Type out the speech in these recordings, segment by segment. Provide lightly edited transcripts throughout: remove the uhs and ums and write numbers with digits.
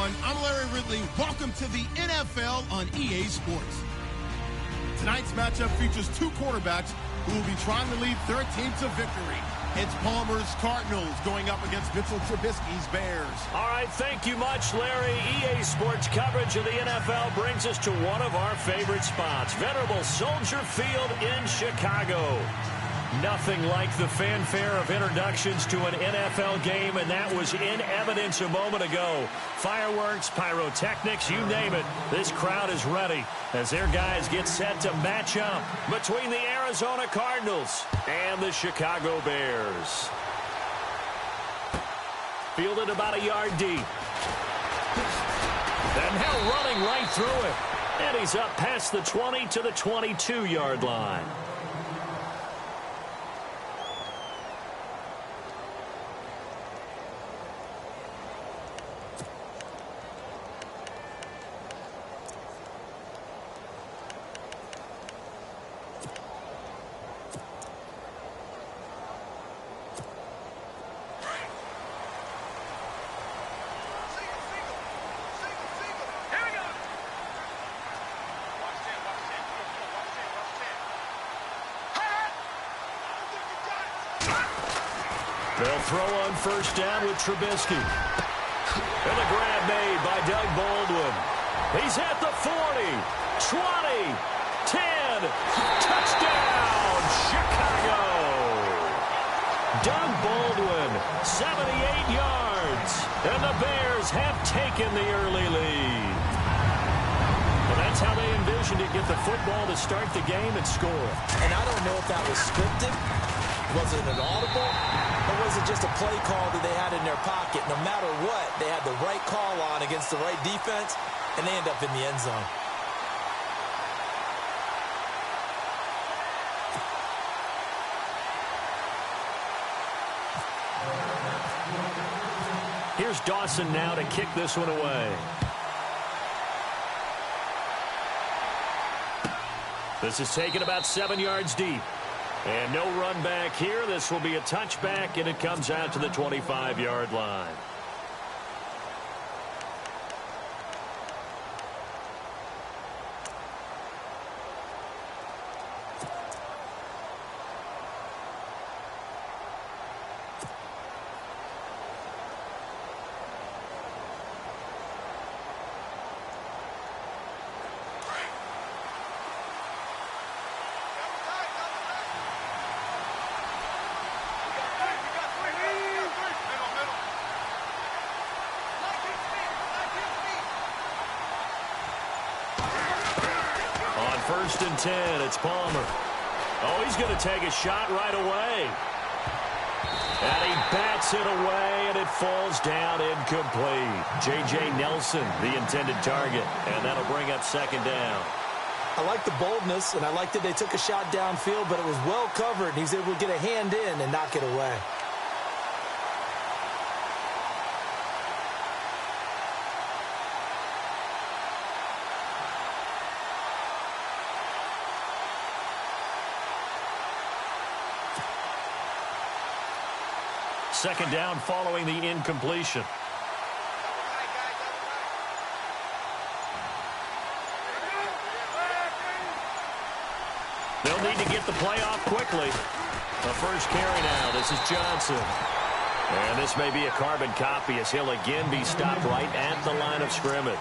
everyone. I'm Larry Ridley. Welcome to the NFL on EA Sports. Tonight's matchup features two quarterbacks who will be trying to lead their team to victory. It's Palmer's Cardinals going up against Mitchell Trubisky's Bears. All right, thank you much, Larry. EA Sports coverage of the NFL brings us to one of our favorite spots, venerable Soldier Field in Chicago. Nothing like the fanfare of introductions to an NFL game, and that was in evidence a moment ago. Fireworks, pyrotechnics, you name it. This crowd is ready as their guys get set to match up between the Arizona Cardinals and the Chicago Bears. Fielded about a yard deep. And now running right through it. And he's up past the 20 to the 22-yard line. They'll throw on first down with Trubisky. And the grab made by Doug Baldwin. He's at the 40, 20, 10. Touchdown, Chicago. Doug Baldwin, 78 yards. And the Bears have taken the early lead. Well, that's how they envisioned it. Get the football to start the game and score. And I don't know if that was scripted. Was it an audible? Or was it just a play call that they had in their pocket? No matter what, they had the right call on against the right defense, and they end up in the end zone. Here's Dawson now to kick this one away. This is taken about 7 yards deep. And no run back here. This will be a touchback, and it comes out to the 25-yard line. First and 10, it's Palmer. Oh, he's going to take a shot right away. And he bats it away, and it falls down incomplete. J.J. Nelson, the intended target, and that'll bring up second down. I like the boldness, and I like that they took a shot downfield, but it was well covered. He's able to get a hand in and knock it away. Second down following the incompletion. They'll need to get the play off quickly. The first carry now. This is Johnson. And this may be a carbon copy as he'll again be stopped right at the line of scrimmage.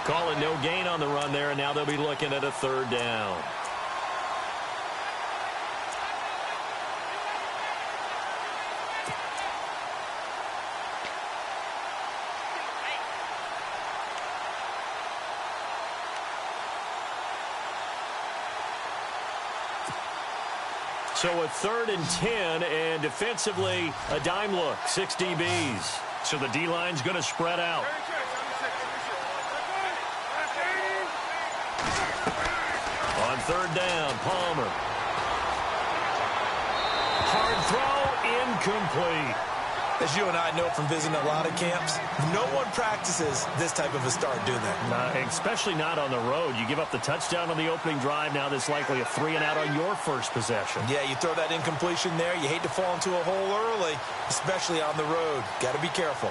Calling no gain on the run there, and now they'll be looking at a third down. So a third and 10, and defensively, a dime look, 6 DBs. So the D-line's going to spread out. On third down, Palmer. Hard throw, incomplete. As you and I know from visiting a lot of camps, no one practices this type of a start, do they? Especially not on the road. You give up the touchdown on the opening drive. Now there's likely a 3-and-out on your first possession. Yeah, you throw that incompletion there. You hate to fall into a hole early, especially on the road. Got to be careful.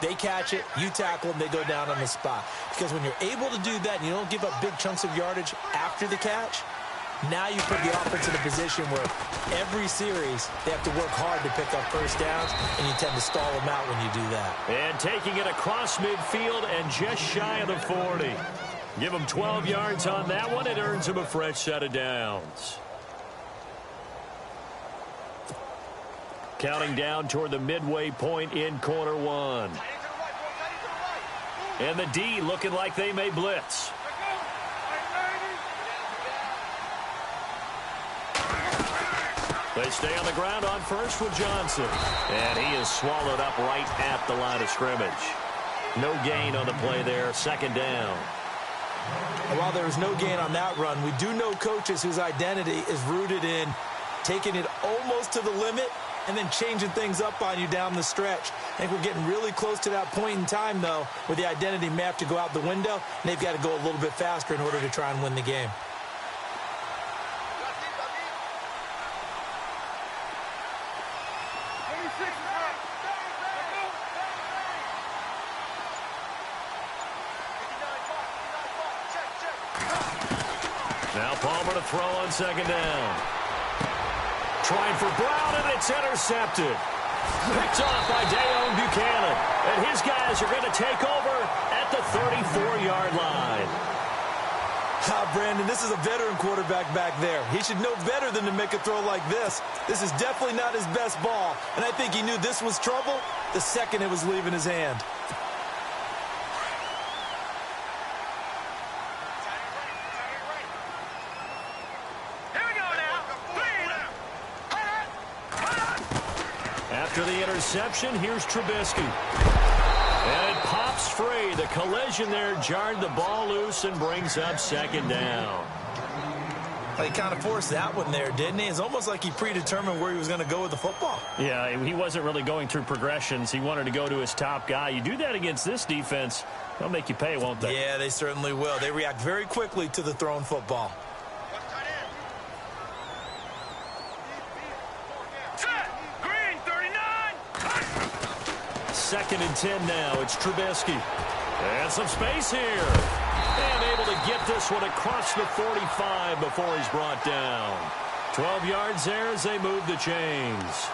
They catch it, you tackle them, they go down on the spot. Because when you're able to do that and you don't give up big chunks of yardage after the catch, now you put the offense in a position where every series they have to work hard to pick up first downs, and you tend to stall them out when you do that. And taking it across midfield and just shy of the 40. Give him 12 yards on that one. It earns him a fresh set of downs. Counting down toward the midway point in quarter one. And the D looking like they may blitz. They stay on the ground on first with Johnson. And he is swallowed up right at the line of scrimmage. No gain on the play there. Second down. While there was no gain on that run, we do know coaches whose identity is rooted in taking it almost to the limit and then changing things up on you down the stretch. I think we're getting really close to that point in time, though, where the identity may have to go out the window, and they've got to go a little bit faster in order to try and win the game. Now Palmer to throw on second down. Trying for Brown, and it's intercepted. Picked off by Deone Buchanan. And his guys are going to take over at the 34-yard line. Brandon, this is a veteran quarterback back there. He should know better than to make a throw like this. This is definitely not his best ball. And I think he knew this was trouble the second it was leaving his hand. After the interception, here's Trubisky. And it pops free. The collision there jarred the ball loose and brings up second down. Well, he kind of forced that one there, didn't he? It's almost like he predetermined where he was going to go with the football. Yeah, he wasn't really going through progressions. He wanted to go to his top guy. You do that against this defense, they'll make you pay, won't they? Yeah, they certainly will. They react very quickly to the thrown football. Second and 10 now. It's Trubisky. And some space here. And able to get this one across the 45 before he's brought down. 12 yards there as they move the chains.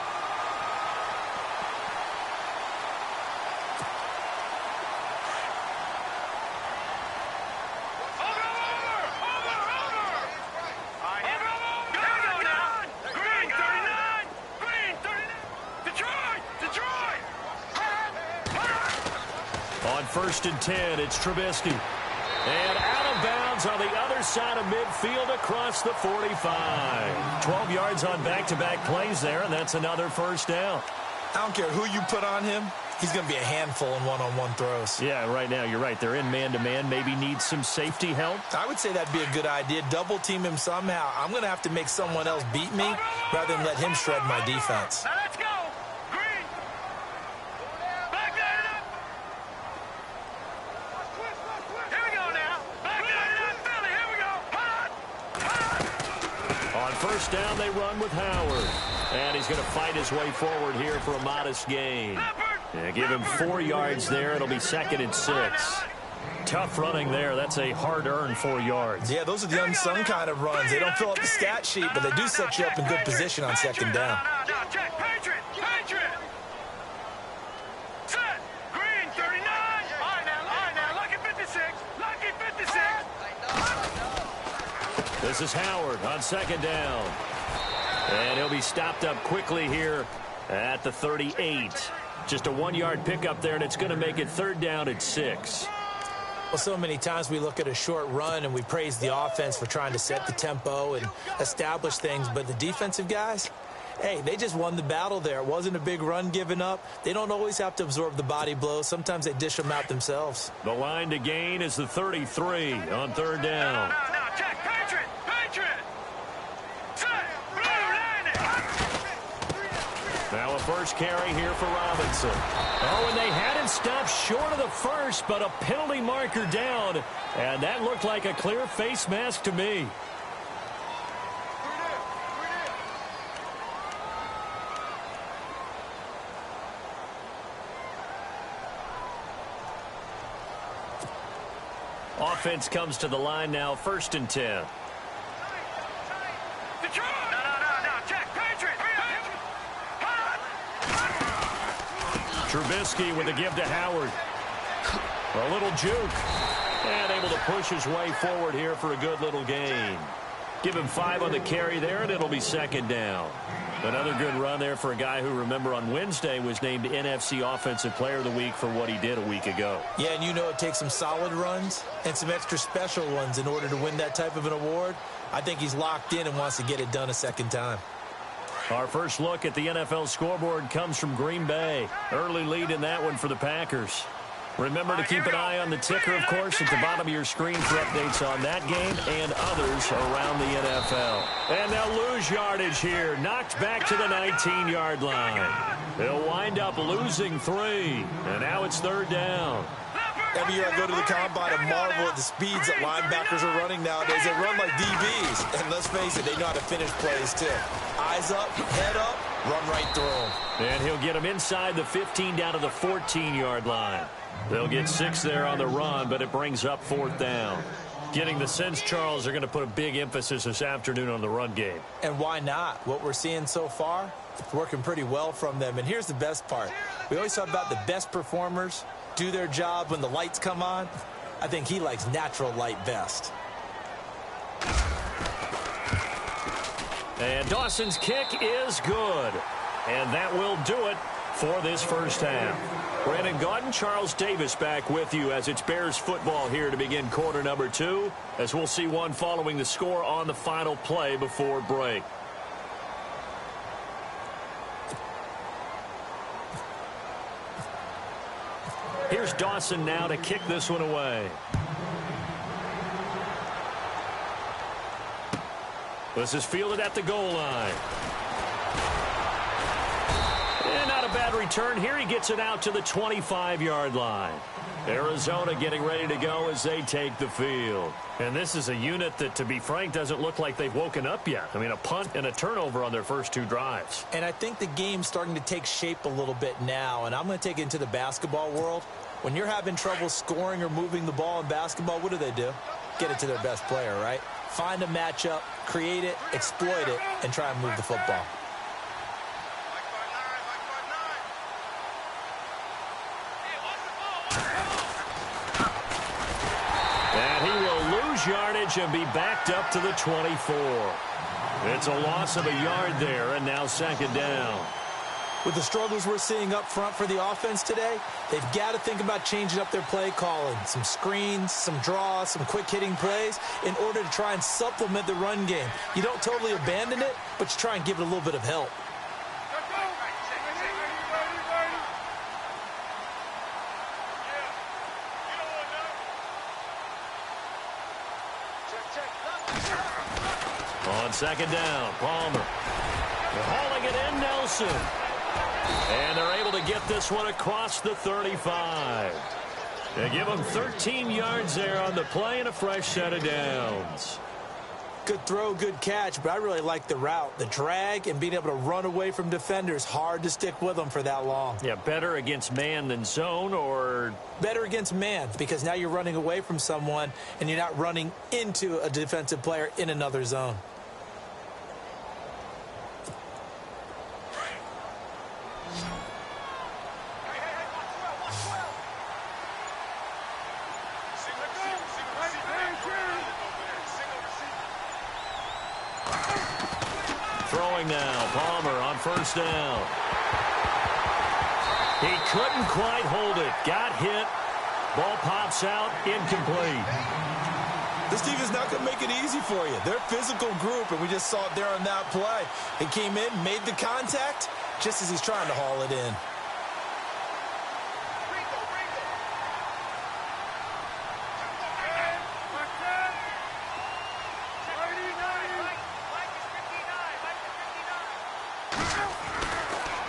First and 10, it's Trubisky. And out of bounds on the other side of midfield across the 45. 12 yards on back-to-back plays there, and that's another first down. I don't care who you put on him. He's going to be a handful in one-on-one throws. Yeah, right now, you're right. They're in man-to-man. Maybe need some safety help. I would say that'd be a good idea. Double-team him somehow. I'm going to have to make someone else beat me rather than let him shred my defense. Now let's go. First down, they run with Howard. And he's going to fight his way forward here for a modest gain. Yeah, give him 4 yards there. It'll be second and 6. Tough running there. That's a hard-earned 4 yards. Yeah, those are the unsung kind of runs. They don't fill up the stat sheet, but they do set you up in good position on second down. Patriot. Set. Green, 39. All right, now. Lucky 56. Lucky 56. This is Howard on second down. And he'll be stopped up quickly here at the 38. Just a 1-yard pickup there, and it's going to make it third down at 6. Well, so many times we look at a short run and we praise the offense for trying to set the tempo and establish things, but the defensive guys, hey, they just won the battle there. It wasn't a big run given up. They don't always have to absorb the body blows. Sometimes they dish them out themselves. The line to gain is the 33 on third down. Now, check. Patriot. Set. Blue, landing. Now a first carry here for Robinson. Oh, and they had it stopped short of the first, but a penalty marker down. And that looked like a clear face mask to me. Offense comes to the line now, 1st and 10. Trubisky with a give to Howard. A little juke. And able to push his way forward here for a good little gain. Give him 5 on the carry there, and it'll be 2nd down. Another good run there for a guy who, remember, on Wednesday was named NFC Offensive Player of the Week for what he did a week ago. Yeah, and you know it takes some solid runs and some extra special ones in order to win that type of an award. I think he's locked in and wants to get it done a 2nd time. Our first look at the NFL scoreboard comes from Green Bay. Early lead in that one for the Packers. Remember to keep an eye on the ticker, of course, at the bottom of your screen for updates on that game and others around the NFL. And they'll lose yardage here. Knocked back to the 19-yard line. They'll wind up losing 3. And now it's 3rd down. Every year I go to the combine and marvel at the speeds that linebackers are running nowadays. They run like DBs. And let's face it, they know how to finish plays too. Eyes up, head up, run right through them. And he'll get them inside the 15 down to the 14-yard line. They'll get 6 there on the run, but it brings up 4th down. Getting the sense, Charles, they're going to put a big emphasis this afternoon on the run game. And why not? What we're seeing so far, it's working pretty well from them. And here's the best part. We always talk about the best performers do their job when the lights come on. I think he likes natural light best. And Dawson's kick is good. And that will do it for this first half. Brandon Gaudin, Charles Davis back with you as it's Bears football here to begin quarter number 2, as we'll see one following the score on the final play before break. Here's Dawson now to kick this one away. This is fielded at the goal line. And not a bad return here. He gets it out to the 25-yard line. Arizona getting ready to go as they take the field. And this is a unit that, to be frank, doesn't look like they've woken up yet. I mean, a punt and a turnover on their first 2 drives. And I think the game's starting to take shape a little bit now. And I'm going to take it into the basketball world. When you're having trouble scoring or moving the ball in basketball, what do? Get it to their best player, right? Find a matchup, create it, exploit it, and try and move the football. And he will lose yardage and be backed up to the 24. It's a loss of a yard there, and now 2nd down. With the struggles we're seeing up front for the offense today, they've got to think about changing up their play calling. Some screens, some draws, some quick-hitting plays in order to try and supplement the run game. You don't totally abandon it, but you try and give it a little bit of help. On 2nd down, Palmer. They're hauling it in, Nelson. And they're able to get this one across the 35. They give them 13 yards there on the play and a fresh set of downs. Good throw, good catch, but I really like the route. The drag and being able to run away from defenders, hard to stick with them for that long. Yeah, better against man than zone, or? Better against man, because now you're running away from someone and you're not running into a defensive player in another zone. Throwing now, Palmer on 1st down. He couldn't quite hold it. Got hit. Ball pops out, incomplete. This team is not going to make it easy for you. They're a physical group, and we just saw it there on that play. He came in, made the contact, just as he's trying to haul it in.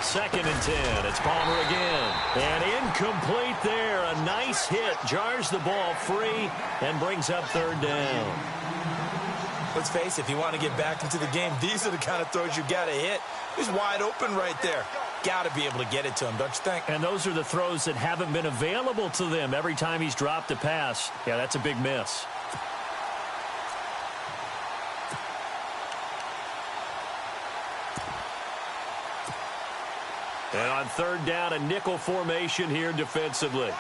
Second and 10. It's Palmer again. And incomplete there. A nice hit. Jars the ball free and brings up 3rd down. Let's face it, if you want to get back into the game, these are the kind of throws you got to hit. He's wide open right there. got to be able to get it to him, don't you think? And those are the throws that haven't been available to them every time he's dropped a pass. Yeah, that's a big miss. And on third down, a nickel formation here defensively.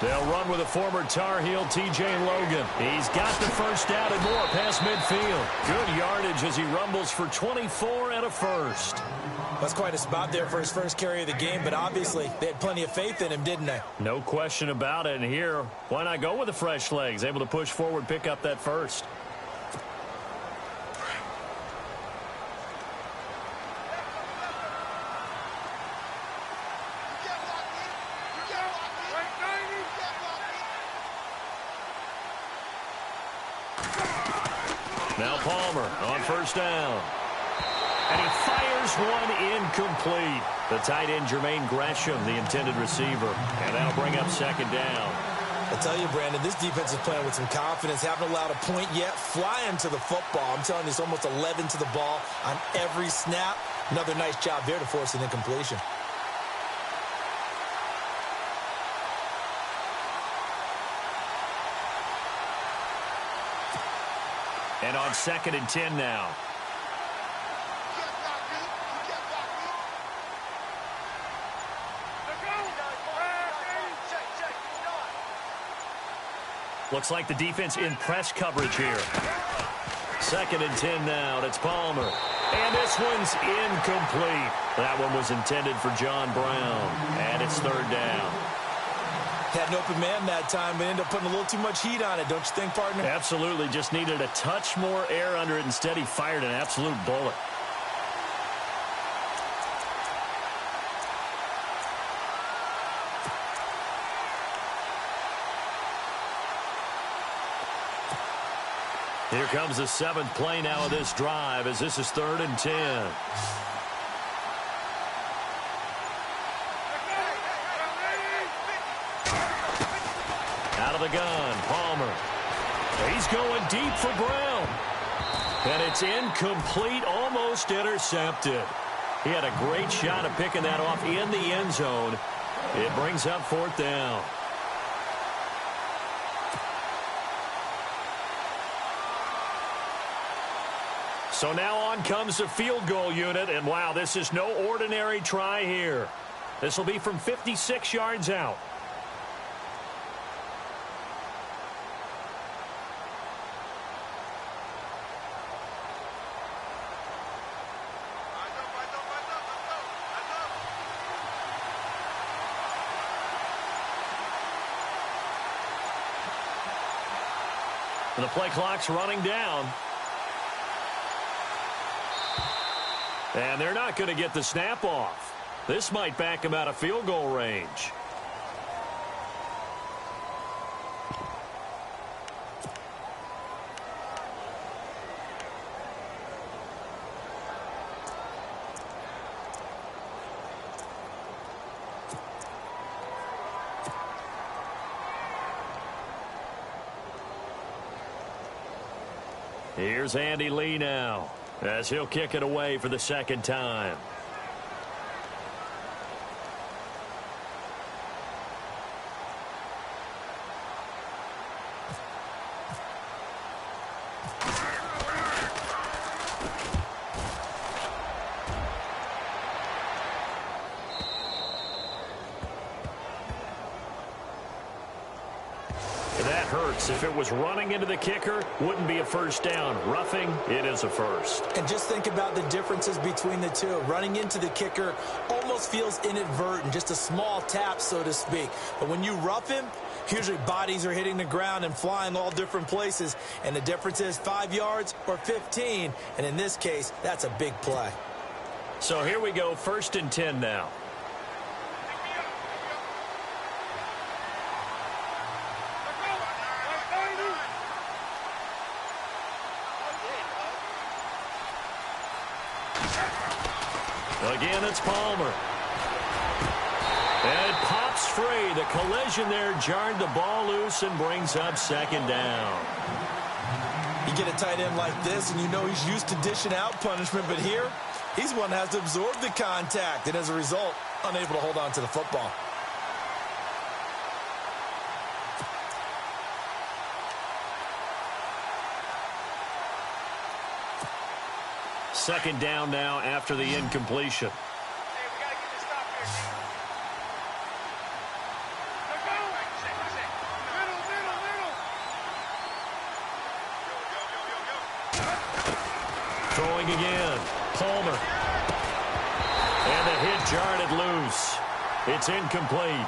They'll run with a former Tar Heel, T.J. Logan. He's got the first down and more past midfield. Good yardage as he rumbles for 24 and a first. That's quite a spot there for his first carry of the game, but obviously they had plenty of faith in him, didn't they? No question about it. And here, why not go with the fresh legs? Able to push forward, pick up that first. Now Palmer on first down. And he fires one incomplete. The tight end, Jermaine Gresham, the intended receiver. And that'll bring up second down. I tell you, Brandon, this defense is playing with some confidence. Haven't allowed a point yet. Flying to the football. I'm telling you, it's almost 11 to the ball on every snap. Another nice job there to force an incompletion. And on 2nd and 10 now. Looks like the defense in press coverage here. 2nd and 10 now. And it's Palmer. And this one's incomplete. That one was intended for John Brown. And it's third down. Had an open man that time, but ended up putting a little too much heat on it, don't you think, partner? Absolutely. Just needed a touch more air under it. Instead, he fired an absolute bullet. Here comes the 7th play now of this drive as this is 3rd and 10. Out of the gun, Palmer. He's going deep for Brown. And it's incomplete, almost intercepted. He had a great shot at picking that off in the end zone. It brings up 4th down. So now on comes the field goal unit, and wow, this is no ordinary try here. This will be from 56 yards out. And the play clock's running down. And they're not going to get the snap off. This might back him out of field goal range. Here's Andy Lee now, as he'll kick it away for the 2nd time. That hurts. If it was running into the kicker, wouldn't be a first down. Roughing, it is a first. And just think about the differences between the two. Running into the kicker almost feels inadvertent, just a small tap, so to speak. But when you rough him, usually bodies are hitting the ground and flying all different places. And the difference is 5 yards or 15. And in this case, that's a big play. So here we go, 1st and 10 now. Again, it's Palmer. And it pops free. The collision there jarred the ball loose and brings up 2nd down. You get a tight end like this, and you know he's used to dishing out punishment, but here, he's one that has to absorb the contact, and as a result, unable to hold on to the football. Second down now after the incompletion. Hey, we got to get this stop here, man. Middle. Throwing again. Palmer. And the hit jarred it loose. It's incomplete.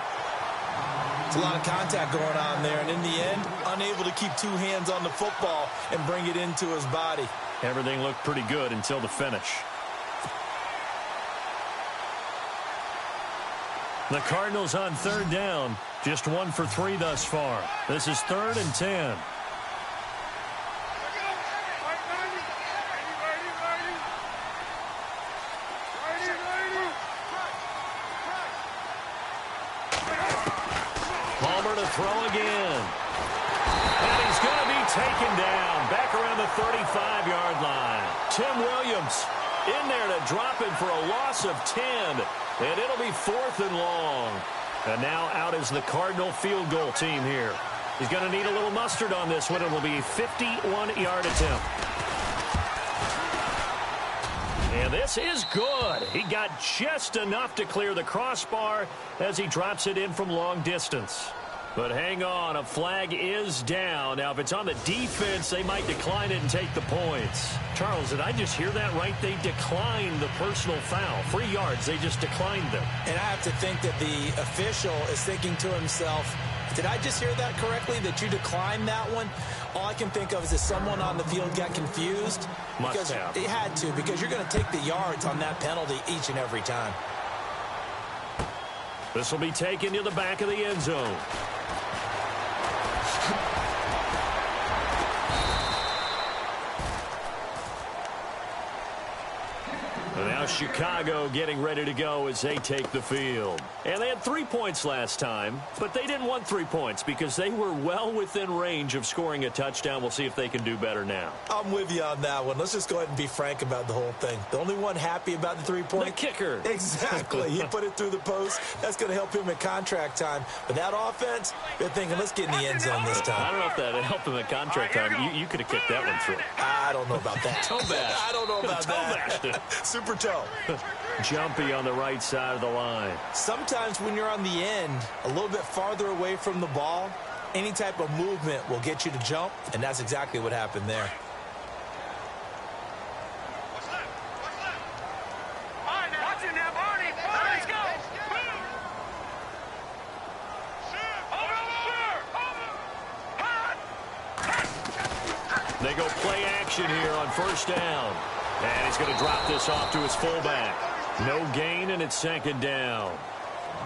It's a lot of contact going on there, and in the end, unable to keep two hands on the football and bring it into his body. Everything looked pretty good until the finish. The Cardinals on third down. Just 1 for 3 thus far. This is 3rd and 10. Palmer to throw again. And he's going to be taken down back around the 35-yard line. Tim Williams in there to drop him for a loss of 10. And it'll be 4th and long. And now out is the Cardinal field goal team here. He's going to need a little mustard on this one. It will be a 51-yard attempt. And this is good. He got just enough to clear the crossbar as he drops it in from long distance. But hang on, a flag is down. Now, if it's on the defense, they might decline it and take the points. Charles, did I just hear that right? They declined the personal foul. 3 yards, they just declined them. And I have to think that the official is thinking to himself, did I just hear that correctly, that you declined that one? All I can think of is that someone on the field got confused. Must have. It had to, because you're going to take the yards on that penalty each and every time. This will be taken to the back of the end zone. And now Chicago getting ready to go as they take the field. And they had 3 points last time, but they didn't want 3 points because they were well within range of scoring a touchdown. We'll see if they can do better now. I'm with you on that one. Let's just go ahead and be frank about the whole thing. The only one happy about the 3-point? The kicker. Exactly. He put it through the post. That's going to help him in contract time. But that offense, they're thinking, let's get in the end zone this time. I don't know if that helped him in contract time. You could have kicked that one through. I don't know about that. Toe bash. I don't know about that. Toe Super toe. Jumpy on the right side of the line. Sometimes when you're on the end, a little bit farther away from the ball, any type of movement will get you to jump, and that's exactly what happened there. What's left? All right, now. Watch it now, Barney. Let's go. They go play action here on first down. And he's going to drop this off to his fullback. No gain, and it's 2nd down.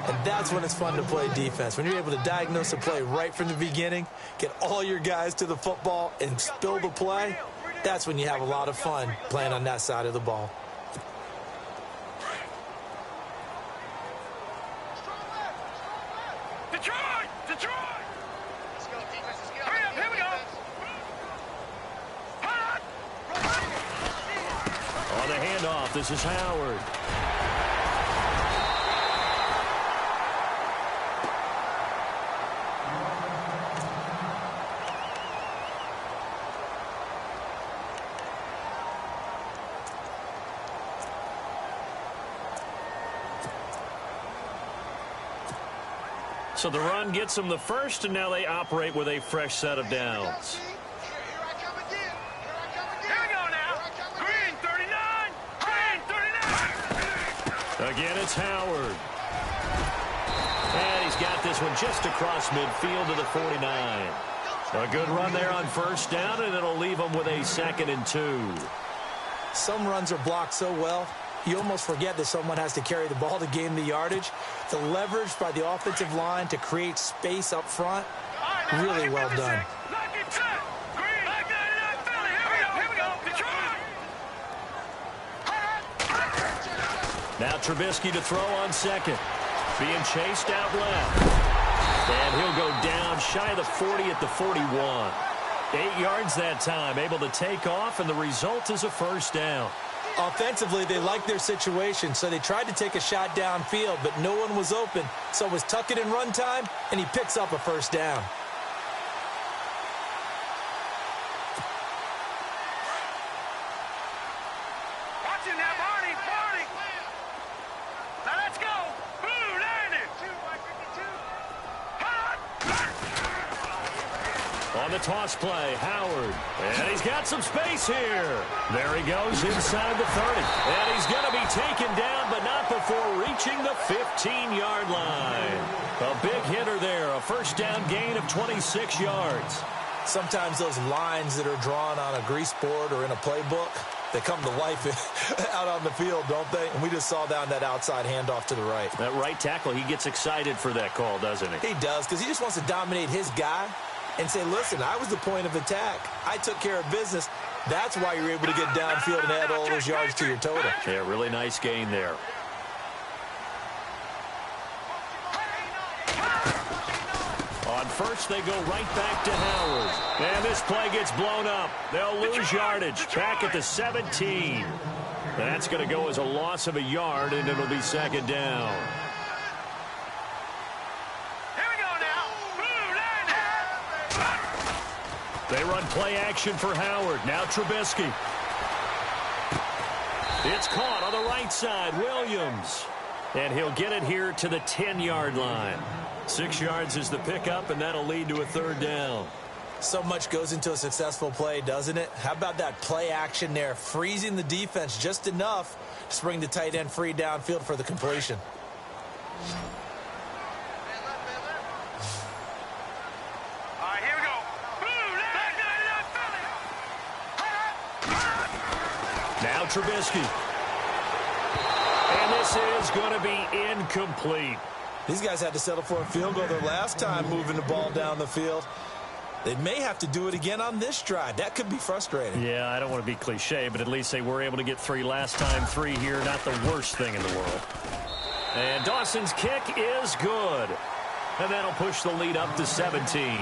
And that's when it's fun to play defense. When you're able to diagnose a play right from the beginning, get all your guys to the football, and spill the play, that's when you have a lot of fun playing on that side of the ball. Detroit! Detroit! Let's go, defense. Let's go. Hurry up, here we go. On the handoff, this is Howard. So the run gets them the first, and now they operate with a fresh set of downs. Again, it's Howard. And he's got this one just across midfield to the 49. A good run there on first down, and it'll leave them with a 2nd and 2. Some runs are blocked so well, you almost forget that someone has to carry the ball to gain the yardage. The leverage by the offensive line to create space up front, really well done. Now Trubisky to throw on 2nd. Being chased out left. And he'll go down shy of the 40 at the 41. 8 yards that time, able to take off, and the result is a first down. Offensively, they liked their situation, so they tried to take a shot downfield, but no one was open. So it was tuck it in run time, and he picks up a first down. Watch it now, Barney. Now let's go. Blue, landed. 2 On the toss play, Howard. And he's got some space here. There he goes inside the 30. And he's going to be taken down, but not before reaching the 15-yard line. A big hitter there, a first down gain of 26 yards. Sometimes those lines that are drawn on a grease board or in a playbook, they come to life out on the field, don't they? And we just saw down that outside handoff to the right. That right tackle, he gets excited for that call, doesn't he? He does, because he just wants to dominate his guy and say, listen, I was the point of attack. I took care of business. That's why you're able to get downfield and add all those yards to your total. Yeah, really nice gain there. On first, they go right back to Howard. And this play gets blown up. They'll lose yardage back at the 17. That's going to go as a loss of a yard, and it'll be second down. They run play action for Howard. Now Trubisky. It's caught on the right side. Williams. And he'll get it here to the 10-yard line. 6 yards is the pickup, and that'll lead to a third down. So much goes into a successful play, doesn't it? How about that play action there? Freezing the defense just enough to bring the tight end free downfield for the completion. Now Trubisky. And this is going to be incomplete. These guys had to settle for a field goal their last time moving the ball down the field. They may have to do it again on this drive. That could be frustrating. Yeah, I don't want to be cliche, but at least they were able to get 3 last time. 3 here, not the worst thing in the world. And Dawson's kick is good. And that'll push the lead up to 17.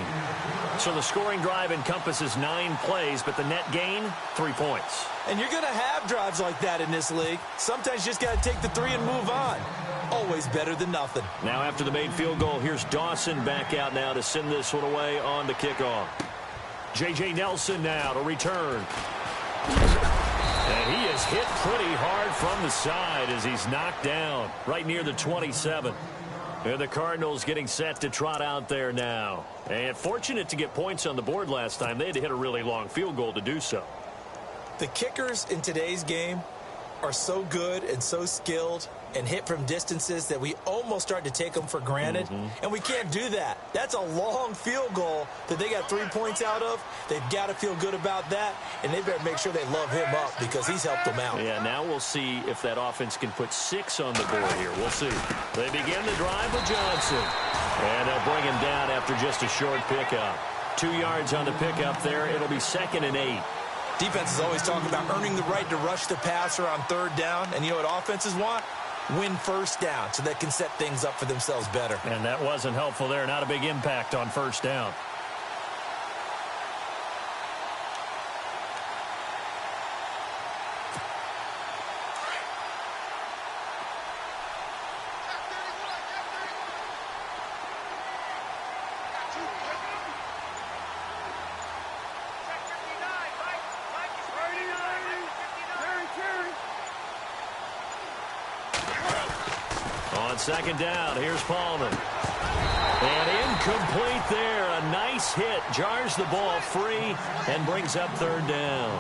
So the scoring drive encompasses 9 plays, but the net gain, 3 points. And you're going to have drives like that in this league. Sometimes you just got to take the 3 and move on. Always better than nothing. Now after the made field goal, here's Dawson back out now to send this one away on the kickoff. J.J. Nelson now to return. And he is hit pretty hard from the side as he's knocked down right near the 27. And the Cardinals getting set to trot out there now. And fortunate to get points on the board last time. They had to hit a really long field goal to do so. The kickers in today's game are so good and so skilled and hit from distances that we almost start to take them for granted. And we can't do that. That's a long field goal that they got 3 points out of. They've got to feel good about that, and they better make sure they love him up because he's helped them out. Yeah, now we'll see if that offense can put 6 on the board here. We'll see. They begin the drive with Johnson. And they'll bring him down after just a short pickup. 2 yards on the pickup there. It'll be 2nd and 8. Defenses always talk about earning the right to rush the passer on 3rd down. And you know what offenses want? Win first down so they can set things up for themselves better. And that wasn't helpful there. Not a big impact on 1st down. On 2nd down, here's Palmer. And incomplete there. A nice hit. Jars the ball free and brings up 3rd down.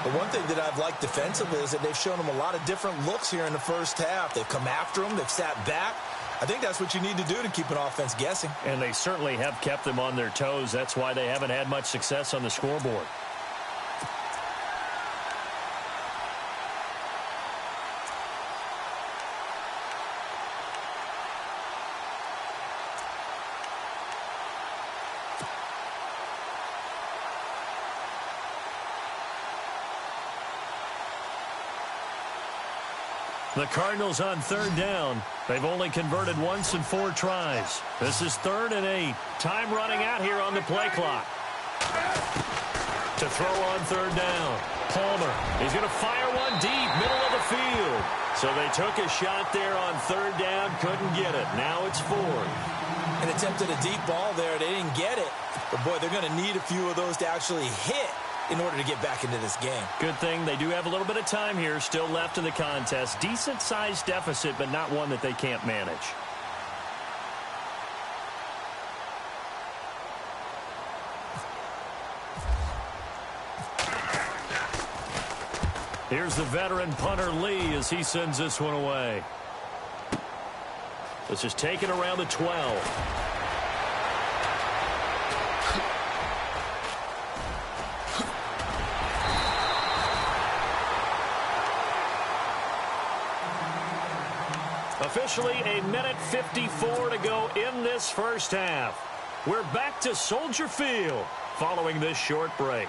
The one thing that I've liked defensively is that they've shown them a lot of different looks here in the first half. They've come after them. They've sat back. I think that's what you need to do to keep an offense guessing. And they certainly have kept them on their toes. That's why they haven't had much success on the scoreboard. The Cardinals on 3rd down. They've only converted once in 4 tries. This is 3rd and 8. Time running out here on the play clock. To throw on third down. Palmer. He's going to fire one deep, middle of the field. So they took a shot there on third down, couldn't get it. Now it's fourth. An attempt at a deep ball there. They didn't get it. But, boy, they're going to need a few of those to actually hit in order to get back into this game. Good thing they do have a little bit of time here still left in the contest. Decent-sized deficit, but not one that they can't manage. Here's the veteran punter Lee as he sends this one away. This is taken around the 12. Officially a minute 54 to go in this first half. We're back to Soldier Field following this short break.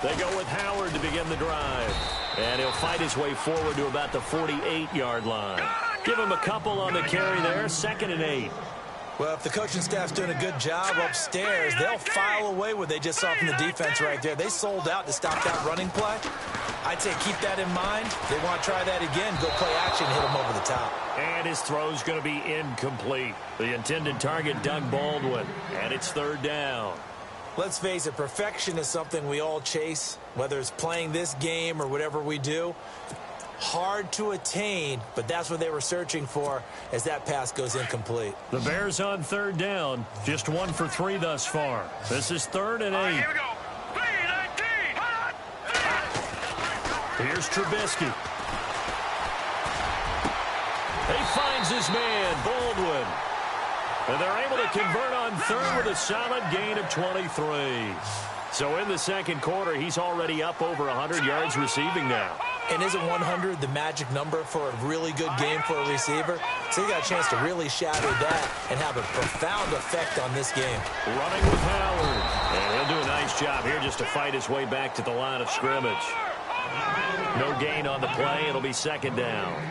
They go with Howard to begin the drive. And he'll fight his way forward to about the 48-yard line. Give him a couple on the carry there, 2nd and 8. Well, if the coaching staff's doing a good job upstairs, they'll file away what they just saw from the defense right there. They sold out to stop that running play. I'd say keep that in mind. They want to try that again, go play action, hit him over the top. And his throw's going to be incomplete. The intended target, Doug Baldwin. And it's third down. Let's face it, perfection is something we all chase, whether it's playing this game or whatever we do. Hard to attain, but that's what they were searching for as that pass goes incomplete. The Bears on third down, just 1 for 3 thus far. This is 3rd and 8. Here we go. 3-19. Here's Trubisky. He finds his man, Baldwin. And they're able to convert on third with a solid gain of 23. So in the second quarter, he's already up over 100 yards receiving now. And isn't 100 the magic number for a really good game for a receiver? So you got a chance to really shatter that and have a profound effect on this game. Running with Howard. And he'll do a nice job here just to fight his way back to the line of scrimmage. No gain on the play. It'll be 2nd down.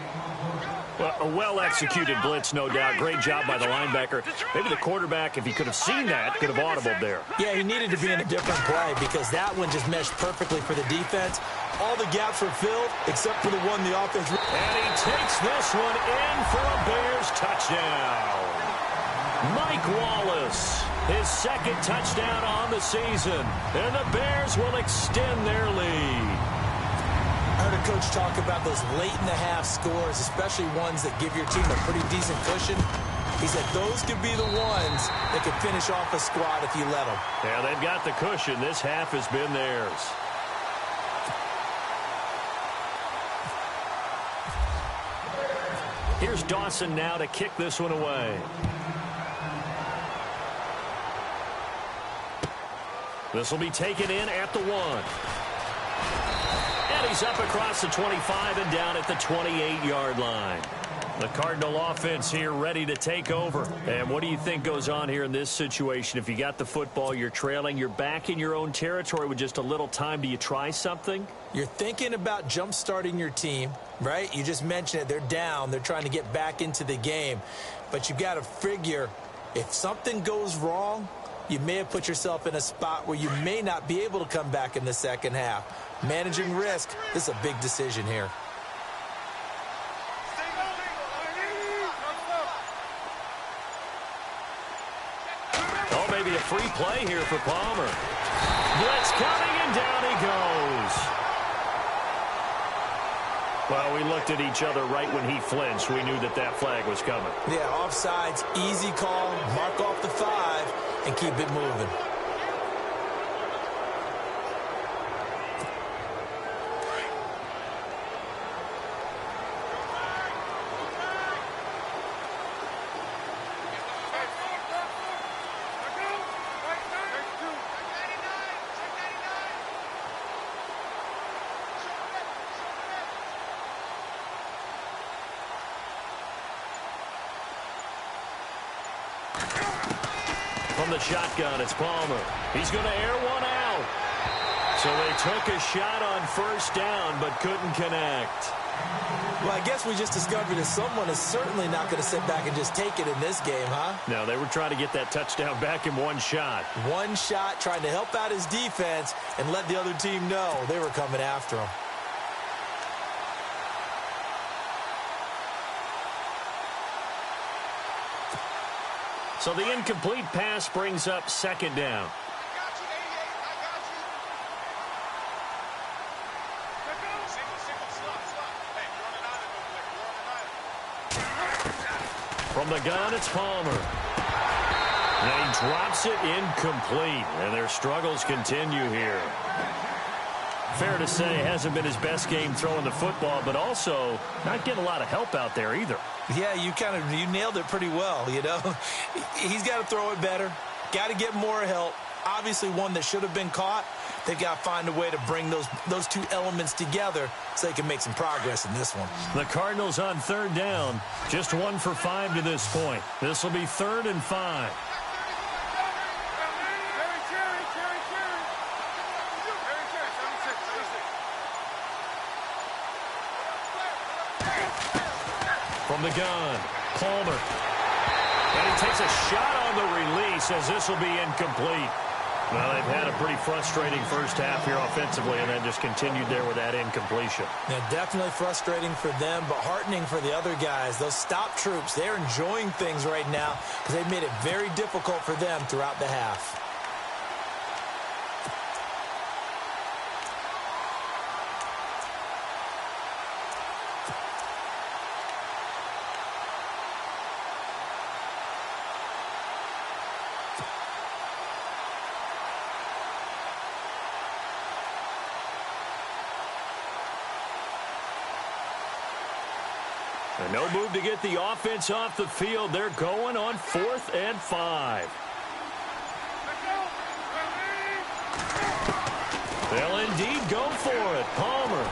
Well, a well-executed blitz, no doubt. Great job by the linebacker. Maybe the quarterback, if he could have seen that, could have audibled there. Yeah, he needed to be in a different play because that one just meshed perfectly for the defense. All the gaps were filled except for the one the offense. And he takes this one in for a Bears touchdown. Mike Wallace, his 2nd touchdown on the season. And the Bears will extend their lead. I heard a coach talk about those late-in-the-half scores, especially ones that give your team a pretty decent cushion. He said those could be the ones that could finish off a squad if you let them. Yeah, they've got the cushion. This half has been theirs. Here's Dawson now to kick this one away. This will be taken in at the 1. And he's up across the 25 and down at the 28-yard line. The Cardinal offense here ready to take over. And what do you think goes on here in this situation? If you got the football, you're trailing, you're back in your own territory with just a little time. Do you try something? You're thinking about jump-starting your team, right? You just mentioned it. They're down. They're trying to get back into the game. But you've got to figure if something goes wrong, you may have put yourself in a spot where you may not be able to come back in the second half. Managing risk, this is a big decision here. Oh, maybe a free play here for Palmer. Blitz coming, and down he goes. Well, we looked at each other right when he flinched. We knew that that flag was coming. Yeah, offsides, easy call, mark off the 5, and keep it moving. From the shotgun, it's Palmer. He's going to air one out. So they took a shot on first down, but couldn't connect. Well, I guess we just discovered that someone is certainly not going to sit back and just take it in this game, huh? No, they were trying to get that touchdown back in one shot. One shot, trying to help out his defense and let the other team know they were coming after him. So the incomplete pass brings up second down. From the gun, it's Palmer. And he drops it incomplete. And their struggles continue here. Fair to say, hasn't been his best game throwing the football, but also not getting a lot of help out there either. Yeah, you nailed it pretty well, you know. He's got to throw it better. Got to get more help. Obviously one that should have been caught. They've got to find a way to bring those two elements together so they can make some progress in this one. The Cardinals on third down. Just 1 for 5 to this point. This will be 3rd and 5. From the gun, Palmer. And he takes a shot on the release as this will be incomplete. Well, they've had a pretty frustrating first half here offensively, and then just continued there with that incompletion. Yeah, definitely frustrating for them, but heartening for the other guys. Those stop troops, they're enjoying things right now because they've made it very difficult for them throughout the half. And no move to get the offense off the field. They're going on 4th and 5. They'll indeed go for it. Palmer.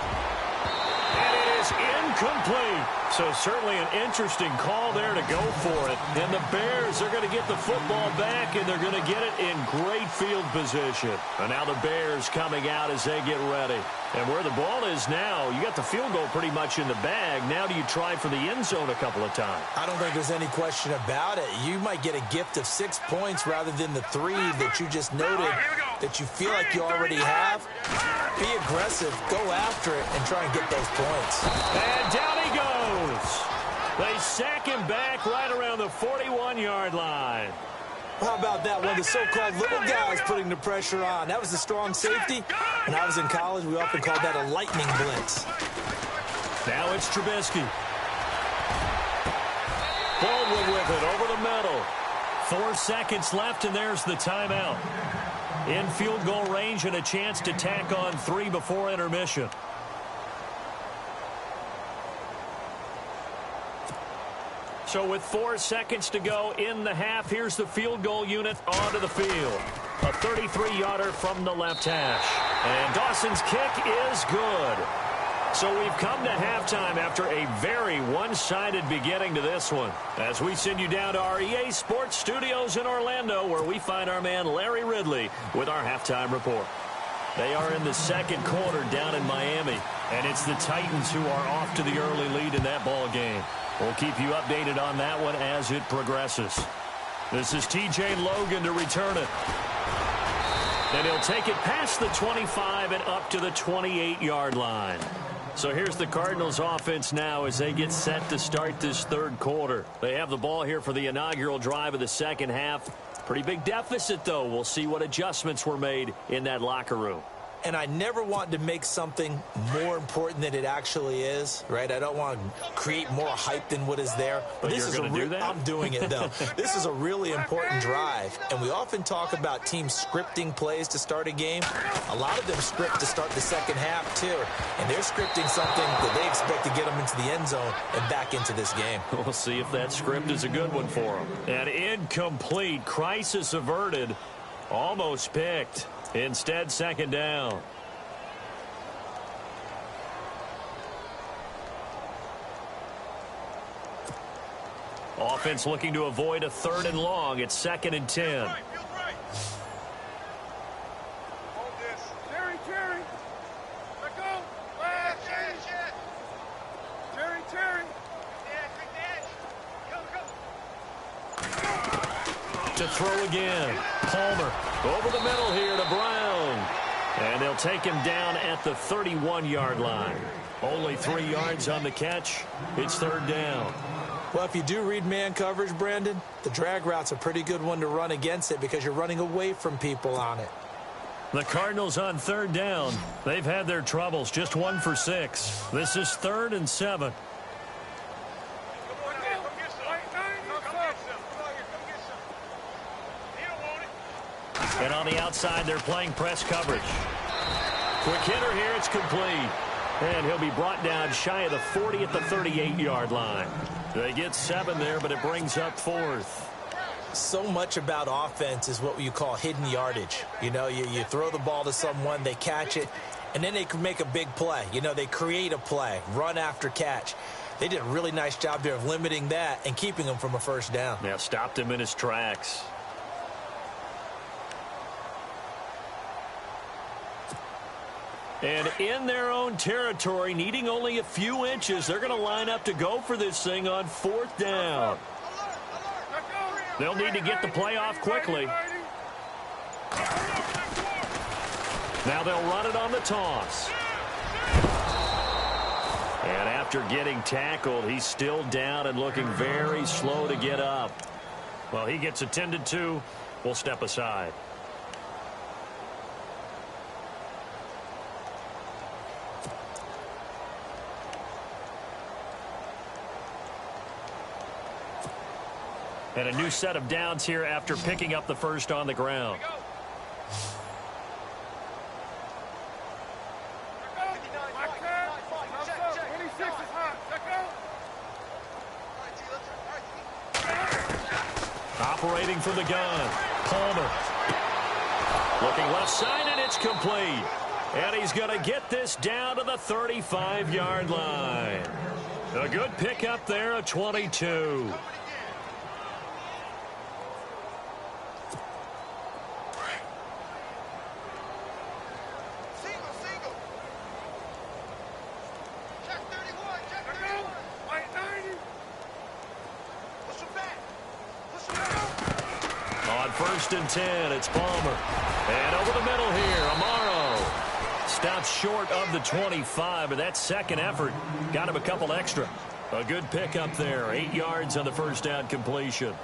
And it is incomplete. So certainly an interesting call there to go for it. And the Bears are going to get the football back, and they're going to get it in great field position. And now the Bears coming out as they get ready. And where the ball is now, you got the field goal pretty much in the bag. Now do you try for the end zone a couple of times? I don't think there's any question about it. You might get a gift of 6 points rather than the 3 that you just noted that you feel like you already have. Be aggressive, go after it, and try and get those points. And down he goes. They sack him back right around the 41-yard line. How about that? One of the so-called little guys putting the pressure on. That was a strong safety. When I was in college, we often called that a lightning blitz. Now it's Trubisky. Baldwin with it over the middle. 4 seconds left, and there's the timeout. In field goal range and a chance to tack on 3 before intermission. So with 4 seconds to go in the half, here's the field goal unit onto the field. A 33-yarder from the left hash. And Dawson's kick is good. So we've come to halftime after a very one-sided beginning to this one. As we send you down to our EA Sports Studios in Orlando, where we find our man Larry Ridley with our halftime report. They are in the second quarter down in Miami, and it's the Titans who are off to the early lead in that ball game. We'll keep you updated on that one as it progresses. This is TJ Logan to return it. And he'll take it past the 25 and up to the 28-yard line. So here's the Cardinals offense now as they get set to start this third quarter. They have the ball here for the inaugural drive of the second half. Pretty big deficit, though. We'll see what adjustments were made in that locker room. And I never want to make something more important than it actually is, right? I don't want to create more hype than what is there. But this is going to do that? I'm doing it, though. This is a really important drive. And we often talk about teams scripting plays to start a game. A lot of them script to start the second half, too. And they're scripting something that they expect to get them into the end zone and back into this game. We'll see if that script is a good one for them. An incomplete, crisis averted, almost picked. Instead, second down. Offense looking to avoid a 3rd and long. It's 2nd and 10. To throw again. Palmer over the middle here to Brown. And they'll take him down at the 31-yard line. Only 3 yards on the catch. It's 3rd down. Well, if you do read man coverage, Brandon, the drag route's a pretty good one to run against it because you're running away from people on it. The Cardinals on 3rd down. They've had their troubles. Just 1 for 6. This is 3rd and 7. And on the outside, they're playing press coverage. Quick hitter here. It's complete. And he'll be brought down shy of the 40 at the 38-yard line. They get 7 there, but it brings up 4th. So much about offense is what you call hidden yardage. You know, you throw the ball to someone, they catch it, and then they can make a big play. You know, they create a play, run after catch. They did a really nice job there of limiting that and keeping him from a 1st down. Yeah, stopped him in his tracks. And in their own territory, needing only a few inches, they're going to line up to go for this thing on 4th down. They'll need to get the play off quickly. Now they'll run it on the toss. And after getting tackled, he's still down and looking very slow to get up. Well, he gets attended to. We'll step aside. And a new set of downs here after picking up the 1st on the ground. Operating from the gun. Palmer. Looking left side, and it's complete. And he's going to get this down to the 35-yard line. A good pickup there, a 22. On 1st and 10, it's Palmer. And over the middle here, Amaro. Stops short of the 25, but that 2nd effort got him a couple extra. A good pickup there, 8 yards on the 1st down completion.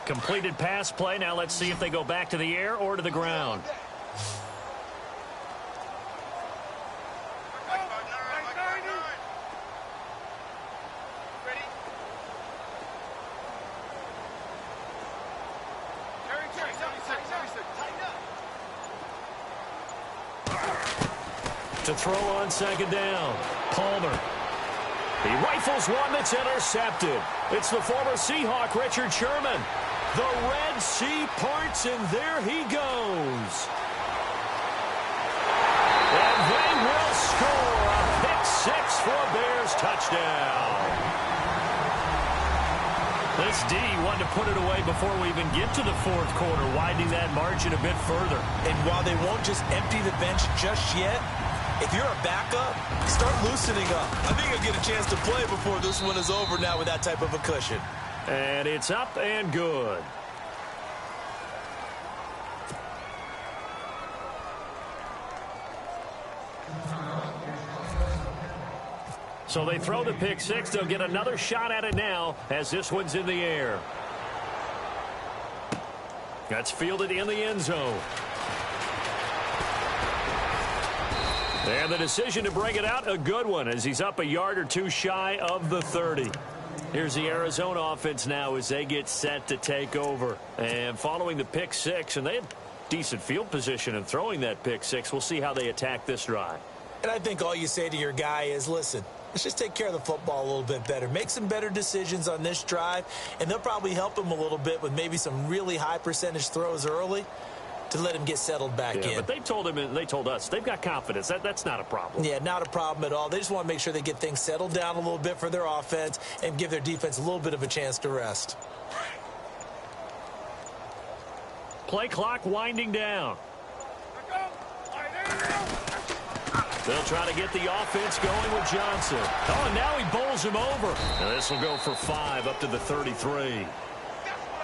Completed pass play. Now let's see if they go back to the air or to the ground. To throw on 2nd down. Palmer. He rifles one that's intercepted. It's the former Seahawk, Richard Sherman. The Red Sea parts, and there he goes. And they will score a pick-6 for a Bears touchdown. This D wanted to put it away before we even get to the 4th quarter, widening that margin a bit further. And while they won't just empty the bench just yet, if you're a backup, start loosening up. I think you'll get a chance to play before this one is over now with that type of a cushion. And it's up and good. So they throw the pick-6. They'll get another shot at it now as this one's in the air. That's fielded in the end zone. And the decision to bring it out, a good one, as he's up a yard or two shy of the 30. Here's the Arizona offense now as they get set to take over. And following the pick-6, and they have decent field position in throwing that pick-6. We'll see how they attack this drive. And I think all you say to your guy is, listen, let's just take care of the football a little bit better. Make some better decisions on this drive, and they'll probably help him a little bit with maybe some really high percentage throws early. to let him get settled back in. But they told him, and they told us, they've got confidence. That's not a problem. Yeah, not a problem at all. They just want to make sure they get things settled down a little bit for their offense and give their defense a little bit of a chance to rest. Play clock winding down. They'll try to get the offense going with Johnson. Oh, and now he bowls him over. Now this will go for 5 up to the 33.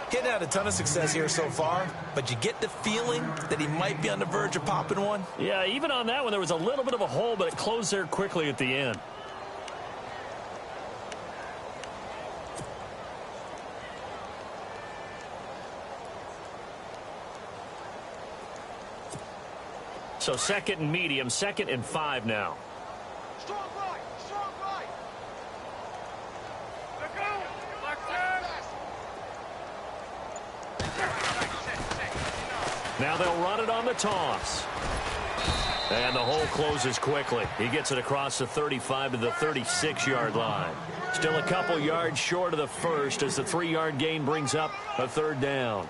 Getting out a ton of success here so far, but you get the feeling that he might be on the verge of popping one. Yeah, even on that one, there was a little bit of a hole, but it closed there quickly at the end. So 2nd and medium, 2nd and 5 now. Strong right, strong right. Let go. Now they'll run it on the toss. And the hole closes quickly. He gets it across the 35 to the 36-yard line. Still a couple yards short of the first as the 3-yard gain brings up a 3rd down.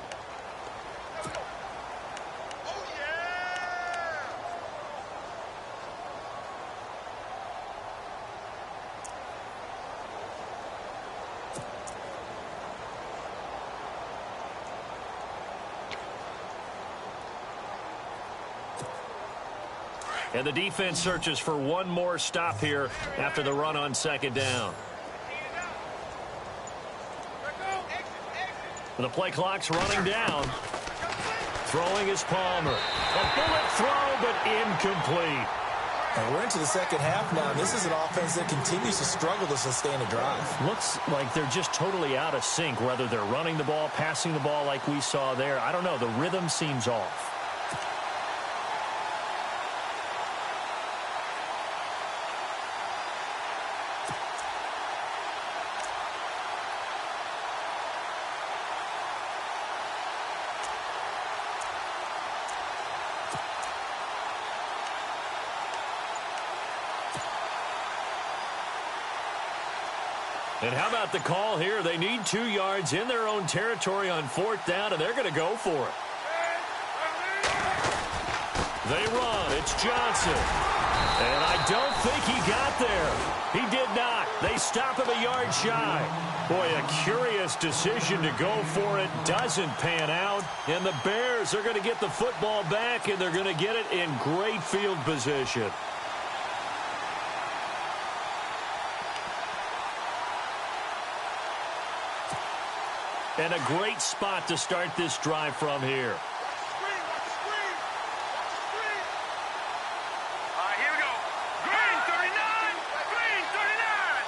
And the defense searches for one more stop here after the run on 2nd down. And the play clock's running down. Throwing is Palmer. A bullet throw, but incomplete. And we're into the 2nd half now, and this is an offense that continues to struggle to sustain a drive. Looks like they're just totally out of sync, whether they're running the ball, passing the ball like we saw there. I don't know. The rhythm seems off. And how about the call here? They need 2 yards in their own territory on 4th down, and they're going to go for it. They run. It's Johnson. And I don't think he got there. He did not. They stop him a yard shy. Boy, a curious decision to go for it. Doesn't pan out. And the Bears are going to get the football back, and they're going to get it in great field position. And a great spot to start this drive from here. Here we go. Green 39. Green 39.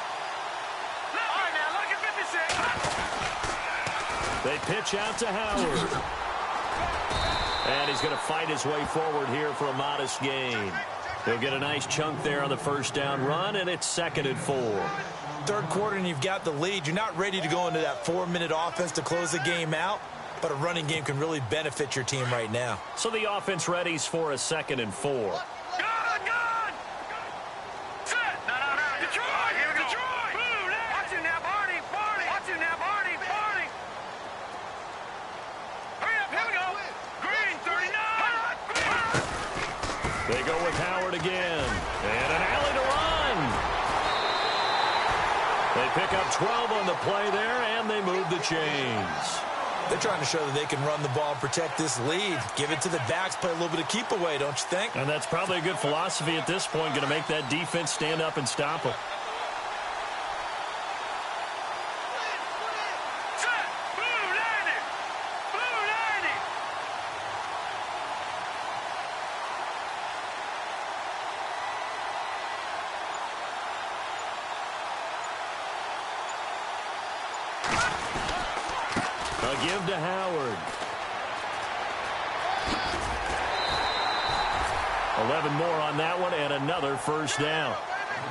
All right, now look at 56. They pitch out to Howard. And he's going to fight his way forward here for a modest gain. He'll get a nice chunk there on the 1st down run, and it's 2nd and 4. 3rd quarter and you've got the lead. You're not ready to go into that 4-minute offense to close the game out, but a running game can really benefit your team right now. So the offense readies for a 2nd and 4. Gun! Set! No. Detroit! Here we go. Detroit! Blue, watch him now, Barney! Watch him now, Barney! Hurry up, here we go! Green 39! They go with Howard again. And an alley to run. They pick up 12 on the play there, and they move the chains. They're trying to show that they can run the ball and protect this lead. Give it to the backs, play a little bit of keep away, don't you think? And that's probably a good philosophy at this point, going to make that defense stand up and stop them. Set! Blue 90! Blue 90! A give to Howard. 11 more on that one, and another 1st down.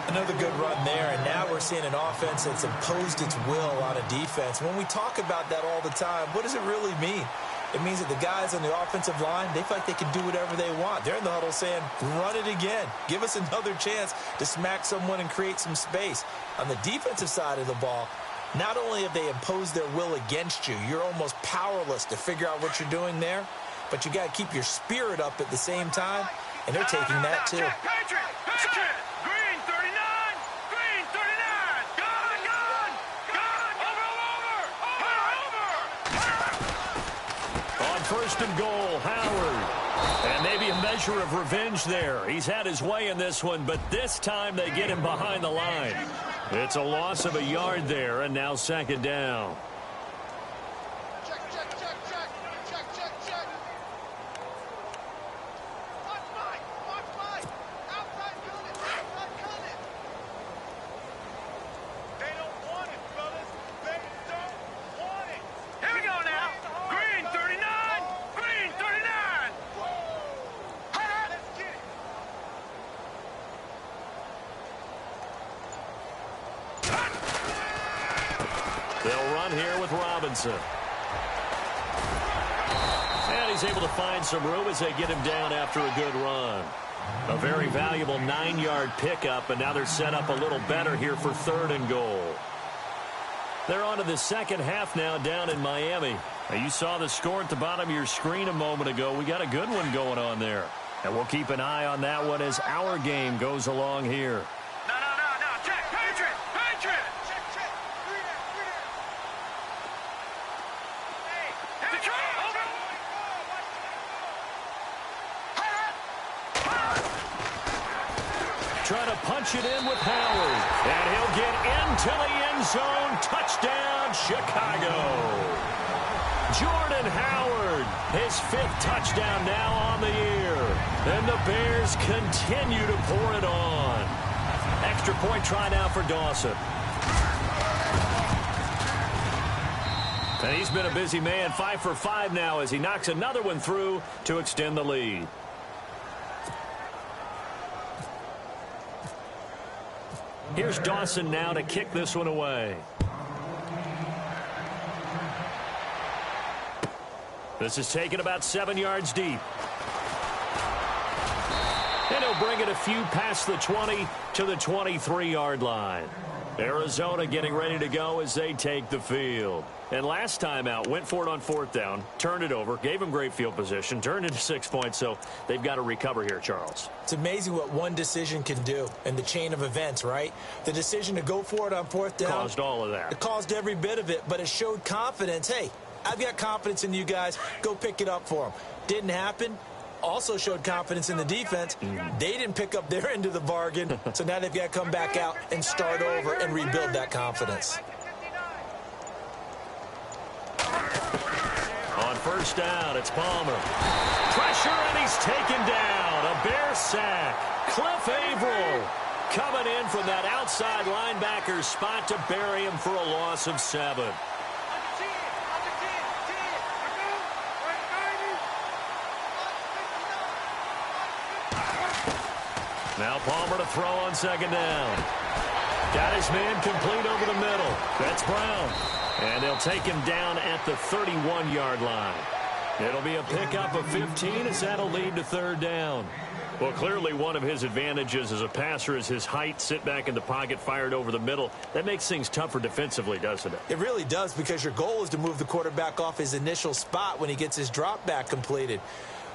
Another good run there, and now we're seeing an offense that's imposed its will on a defense. When we talk about that all the time, what does it really mean? It means that the guys on the offensive line, they feel like they can do whatever they want. They're in the huddle saying, run it again. Give us another chance to smack someone and create some space. On the defensive side of the ball, not only have they imposed their will against you, you're almost powerless to figure out what you're doing there. but you got to keep your spirit up at the same time, and they're taking that too. Patriot! Patriot! Green 39! Green 39! Gone! Gone! Gone! Over! On first and goal, Howard. And maybe a measure of revenge there. He's had his way in this one, but this time they get him behind the line. It's a loss of a yard there, and now second down. Check, check, check, check. Check, check, check. Watch Mike. Watch Mike. Outside unit. Outside unit. They don't want it, brothers. They don't want it. Here we go now. Green 39. Green 39. Let's get it. They'll run here with Robinson. And he's able to find some room as they get him down after a good run. A very valuable 9-yard pickup, and now they're set up a little better here for third and goal. They're on to the second half now down in Miami. Now, you saw the score at the bottom of your screen a moment ago. We got a good one going on there. And we'll keep an eye on that one as our game goes along here. No. Check. Patriot. Patriot. Check, check. Green out. Hey, Detroit. Over. Trying to punch it in with Howard. And he'll get into the end zone. Touchdown, Chicago. Jordan Howard, his 5th touchdown now on the year. And the Bears continue to pour it on. Extra point try now for Dawson. And he's been a busy man, 5 for 5 now as he knocks another one through to extend the lead. Here's Dawson now to kick this one away. This is taken about 7 yards deep. And he'll bring it a few past the 20 to the 23-yard line. Arizona getting ready to go as they take the field. And last time out, went for it on 4th down, turned it over, gave him great field position, turned into 6 points, so they've got to recover here, Charles. It's amazing what one decision can do in the chain of events, right? The decision to go for it on 4th down. Caused all of that. It caused every bit of it, but it showed confidence. Hey, I've got confidence in you guys. Go pick it up for them. Didn't happen. Also showed confidence in the defense. They didn't pick up their end of the bargain, so now they've got to come back out and start over and rebuild that confidence. On first down, it's Palmer. Pressure, and he's taken down. A Bear sack. Cliff Averill coming in from that outside linebacker spot to bury him for a loss of 7. Now Palmer to throw on second down. Got his man complete over the middle. That's Brown. And they'll take him down at the 31-yard line. It'll be a pickup of 15 as that'll lead to third down. Well, clearly one of his advantages as a passer is his height, sit back in the pocket, fired over the middle. That makes things tougher defensively, doesn't it? It really does, because your goal is to move the quarterback off his initial spot when he gets his drop back completed.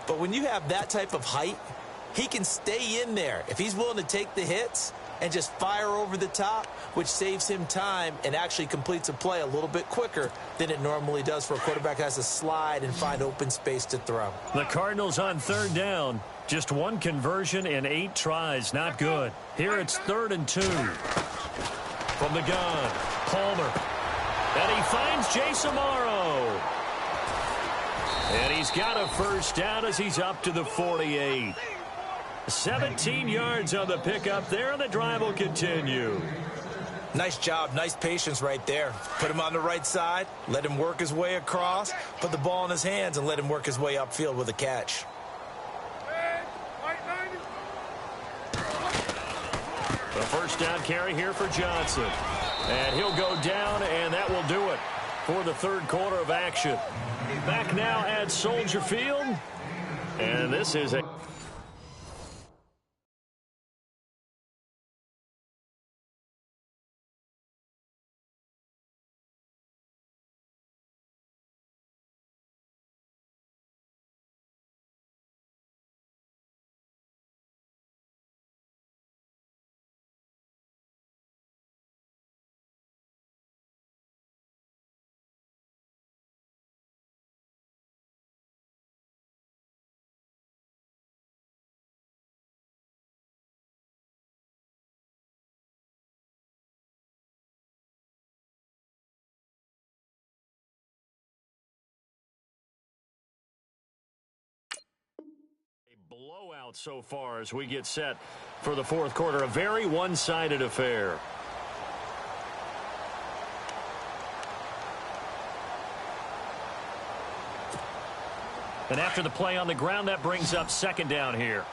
But when you have that type of height, he can stay in there if he's willing to take the hits and just fire over the top, which saves him time and actually completes a play a little bit quicker than it normally does for a quarterback who has to slide and find open space to throw. The Cardinals on third down. Just one conversion in 8 tries. Not good. Here it's 3rd and 2. From the gun, Palmer. And he finds Jason Amaro. And he's got a first down as he's up to the 48. 17 yards on the pickup there, and the drive will continue. Nice job, nice patience right there. Put him on the right side, let him work his way across, put the ball in his hands, and let him work his way upfield with a catch. The first down carry here for Johnson. And he'll go down, and that will do it for the third quarter of action. Back now at Soldier Field. And this is a blowout so far as we get set for the fourth quarter. A very one-sided affair. And after the play on the ground, that brings up second down here.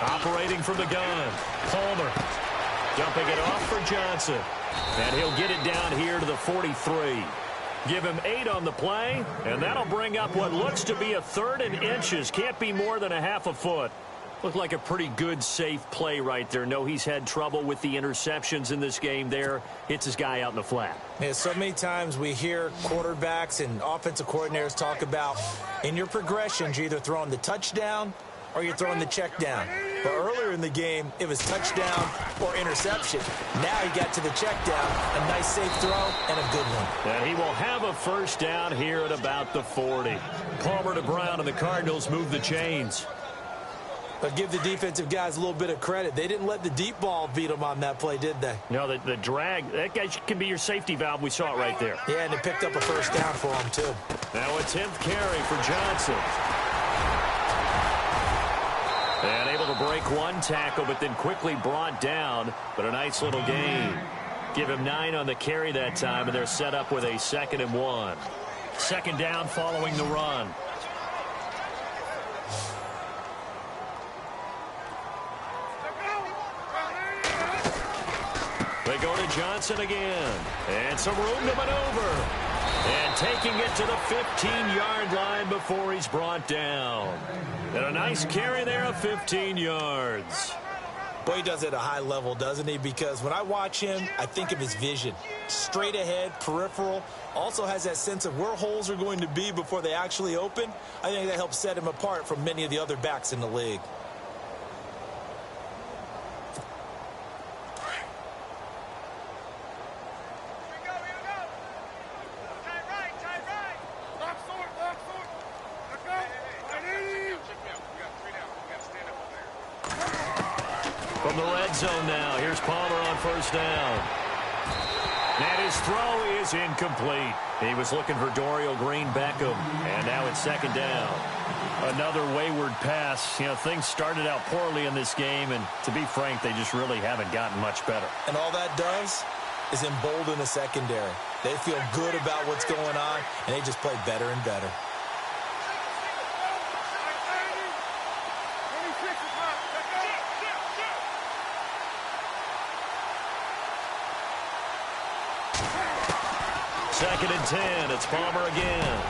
Operating from the gun, Palmer. Dumping it off for Johnson. And he'll get it down here to the 43. Give him 8 on the play, and that'll bring up what looks to be a 3rd and inches. Can't be more than a half a foot. Looked like a pretty good, safe play right there. No, he's had trouble with the interceptions in this game there. Hits his guy out in the flat. Yeah, so many times we hear quarterbacks and offensive coordinators talk about in your progressions, you're either throwing the touchdown or you're throwing the check down. But earlier in the game, it was touchdown or interception. Now he got to the check down, a nice safe throw, and a good one. And he will have a first down here at about the 40. Palmer to Brown, and the Cardinals move the chains. But give the defensive guys a little bit of credit. They didn't let the deep ball beat them on that play, did they? No, the drag, that guy can be your safety valve. We saw it right there. Yeah, and they picked up a first down for him, too. Now a 10th carry for Johnson. And able to break one tackle, but then quickly brought down. But a nice little gain. Give him 9 on the carry that time, and they're set up with a 2nd and 1. Second down following the run. They go to Johnson again. And some room to maneuver. And taking it to the 15-yard line before he's brought down. And a nice carry there of 15 yards. Boy, he does it at a high level, doesn't he? Because when I watch him, I think of his vision. Straight ahead, peripheral. Also has that sense of where holes are going to be before they actually open. I think that helps set him apart from many of the other backs in the league. From the red zone now, here's Palmer on first down. And his throw is incomplete. He was looking for Dorial Green-Beckham, and now it's second down. Another wayward pass. You know, things started out poorly in this game, and to be frank, they just really haven't gotten much better. And all that does is embolden the secondary. They feel good about what's going on, and they just play better and better. Second and 10. It's Palmer again.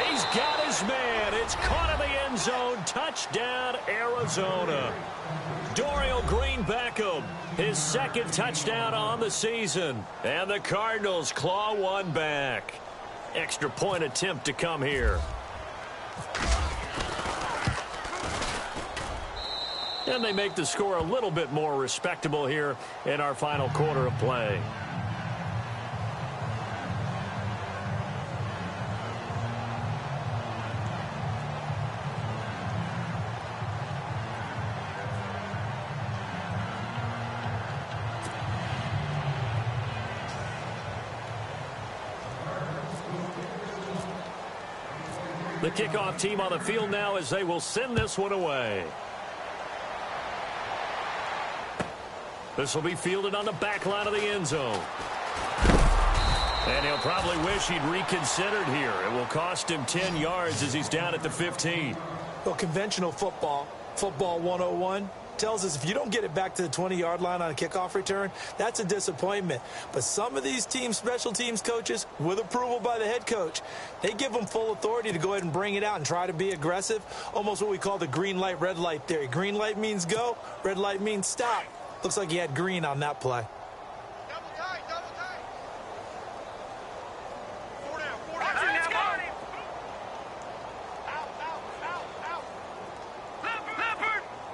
He's got his man. It's caught in the end zone. Touchdown, Arizona. Dorial Green-Beckham, his 2nd touchdown on the season. And the Cardinals claw one back. Extra point attempt to come here. And they make the score a little bit more respectable here in our final quarter of play. The kickoff team on the field now as they will send this one away. This will be fielded on the back line of the end zone. And he'll probably wish he'd reconsidered here. It will cost him 10 yards as he's down at the 15. Well, conventional football 101, tells us if you don't get it back to the 20-yard line on a kickoff return, that's a disappointment. But some of these teams, special teams coaches, with approval by the head coach, they give them full authority to go ahead and bring it out and try to be aggressive, almost what we call the green light, red light theory. Green light means go, red light means stop. Looks like he had green on that play. Double tight, double tight. 4 down, 4 down. Let's go. Out.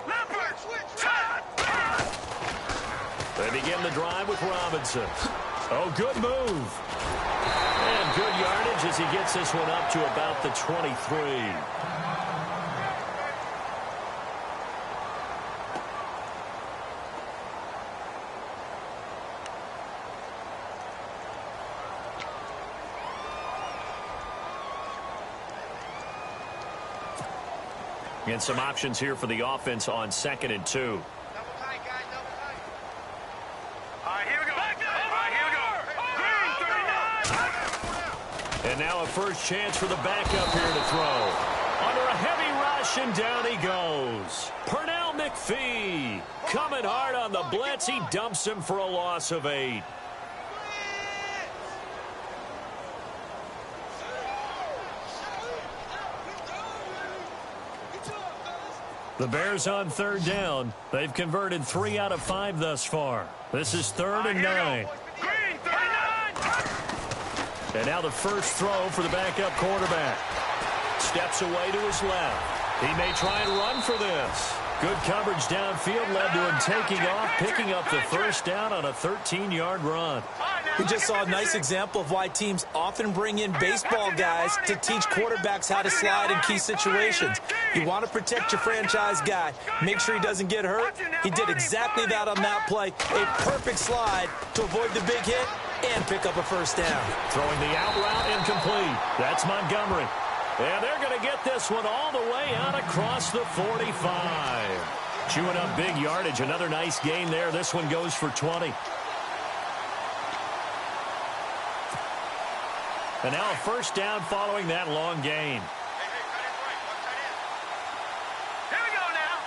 Leopard. Switch. They begin the drive with Robinson. Oh, good move. And good yardage as he gets this one up to about the 23. And some options here for the offense on 2nd and 2. Double tight, guys, double tight. All right, here we go. All right, here we go. Green, 39. And now a first chance for the backup here to throw. Under a heavy rush, and down he goes. Pernell McPhee coming hard on the blitz. He dumps him for a loss of 8. The Bears on 3rd down. They've converted 3 out of 5 thus far. This is 3rd and 9. Green, 39. And now the first throw for the backup quarterback. Steps away to his left. He may try and run for this. Good coverage downfield led to him taking off, picking up the first down on a 13-yard run. We just saw a nice example of why teams often bring in baseball guys to teach quarterbacks how to slide in key situations. You want to protect your franchise guy. Make sure he doesn't get hurt. He did exactly that on that play. A perfect slide to avoid the big hit and pick up a first down. Throwing the out route incomplete. That's Montgomery. And they're going to get this one all the way out across the 45. Chewing up big yardage. Another nice gain there. This one goes for 20. And now a first down following that long gain. Here we go now.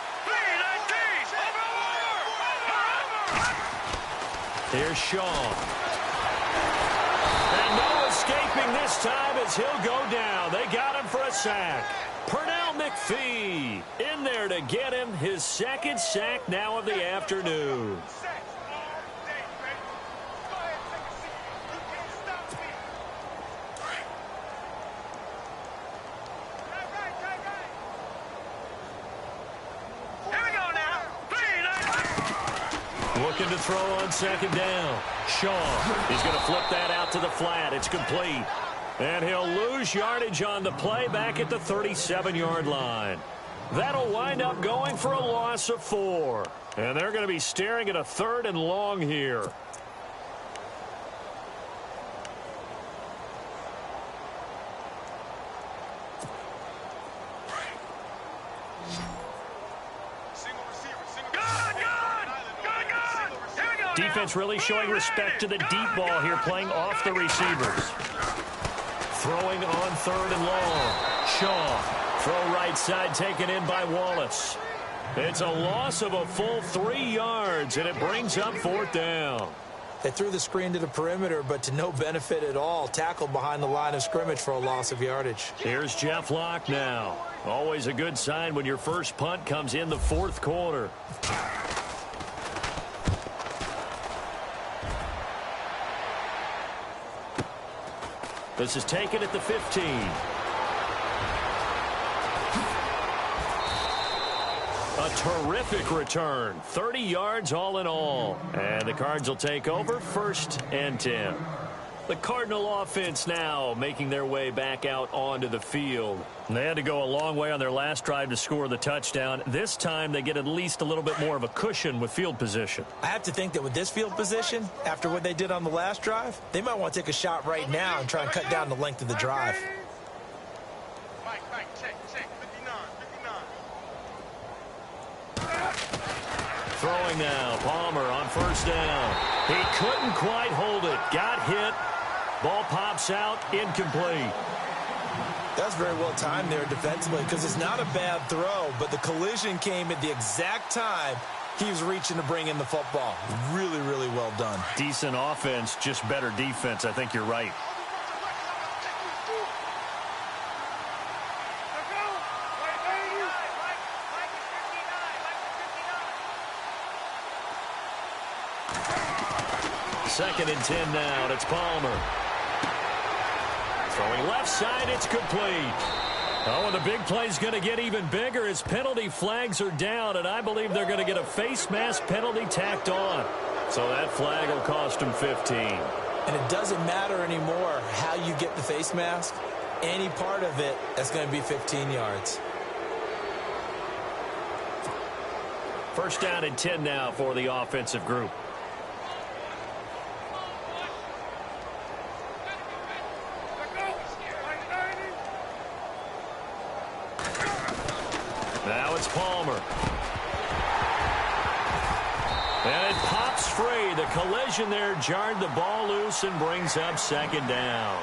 3-19. Here's Shaw. And no escaping this time as he'll go down. They got him for a sack. Pernell McPhee in there to get him his 2nd sack now of the afternoon. Looking to throw on 2nd down. Shaw, he's going to flip that out to the flat. It's complete. And he'll lose yardage on the play back at the 37-yard line. That'll wind up going for a loss of 4. And they're going to be staring at a 3rd and long here. Defense really showing respect to the deep ball here, playing off the receivers. Throwing on 3rd and long. Shaw, throw right side taken in by Wallace. It's a loss of a full 3 yards, and it brings up 4th down. They threw the screen to the perimeter, but to no benefit at all. Tackled behind the line of scrimmage for a loss of yardage. Here's Jeff Locke now. Always a good sign when your first punt comes in the 4th quarter. This is taken at the 15. A terrific return. 30 yards all in all. And the Cards will take over 1st and 10. The Cardinal offense now making their way back out onto the field. They had to go a long way on their last drive to score the touchdown. This time they get at least a little bit more of a cushion with field position. I have to think that with this field position, after what they did on the last drive, they might want to take a shot right now and try and cut down the length of the drive. Mike, check, 59. Throwing now, Palmer on 1st down. He couldn't quite hold it. Got hit. Ball pops out, incomplete. That's very well timed there defensively because it's not a bad throw, but the collision came at the exact time he was reaching to bring in the football. Really, really well done. Decent offense, just better defense. I think you're right. Second and 10 now, and it's Palmer. Throwing left side, it's complete. Oh, and the big play's going to get even bigger as penalty flags are down, and I believe they're going to get a face mask penalty tacked on. So that flag will cost him 15. And it doesn't matter anymore how you get the face mask. Any part of it, that's going to be 15 yards. First down and 10 now for the offensive group. Now it's Palmer. And it pops free. The collision there jarred the ball loose and brings up second down.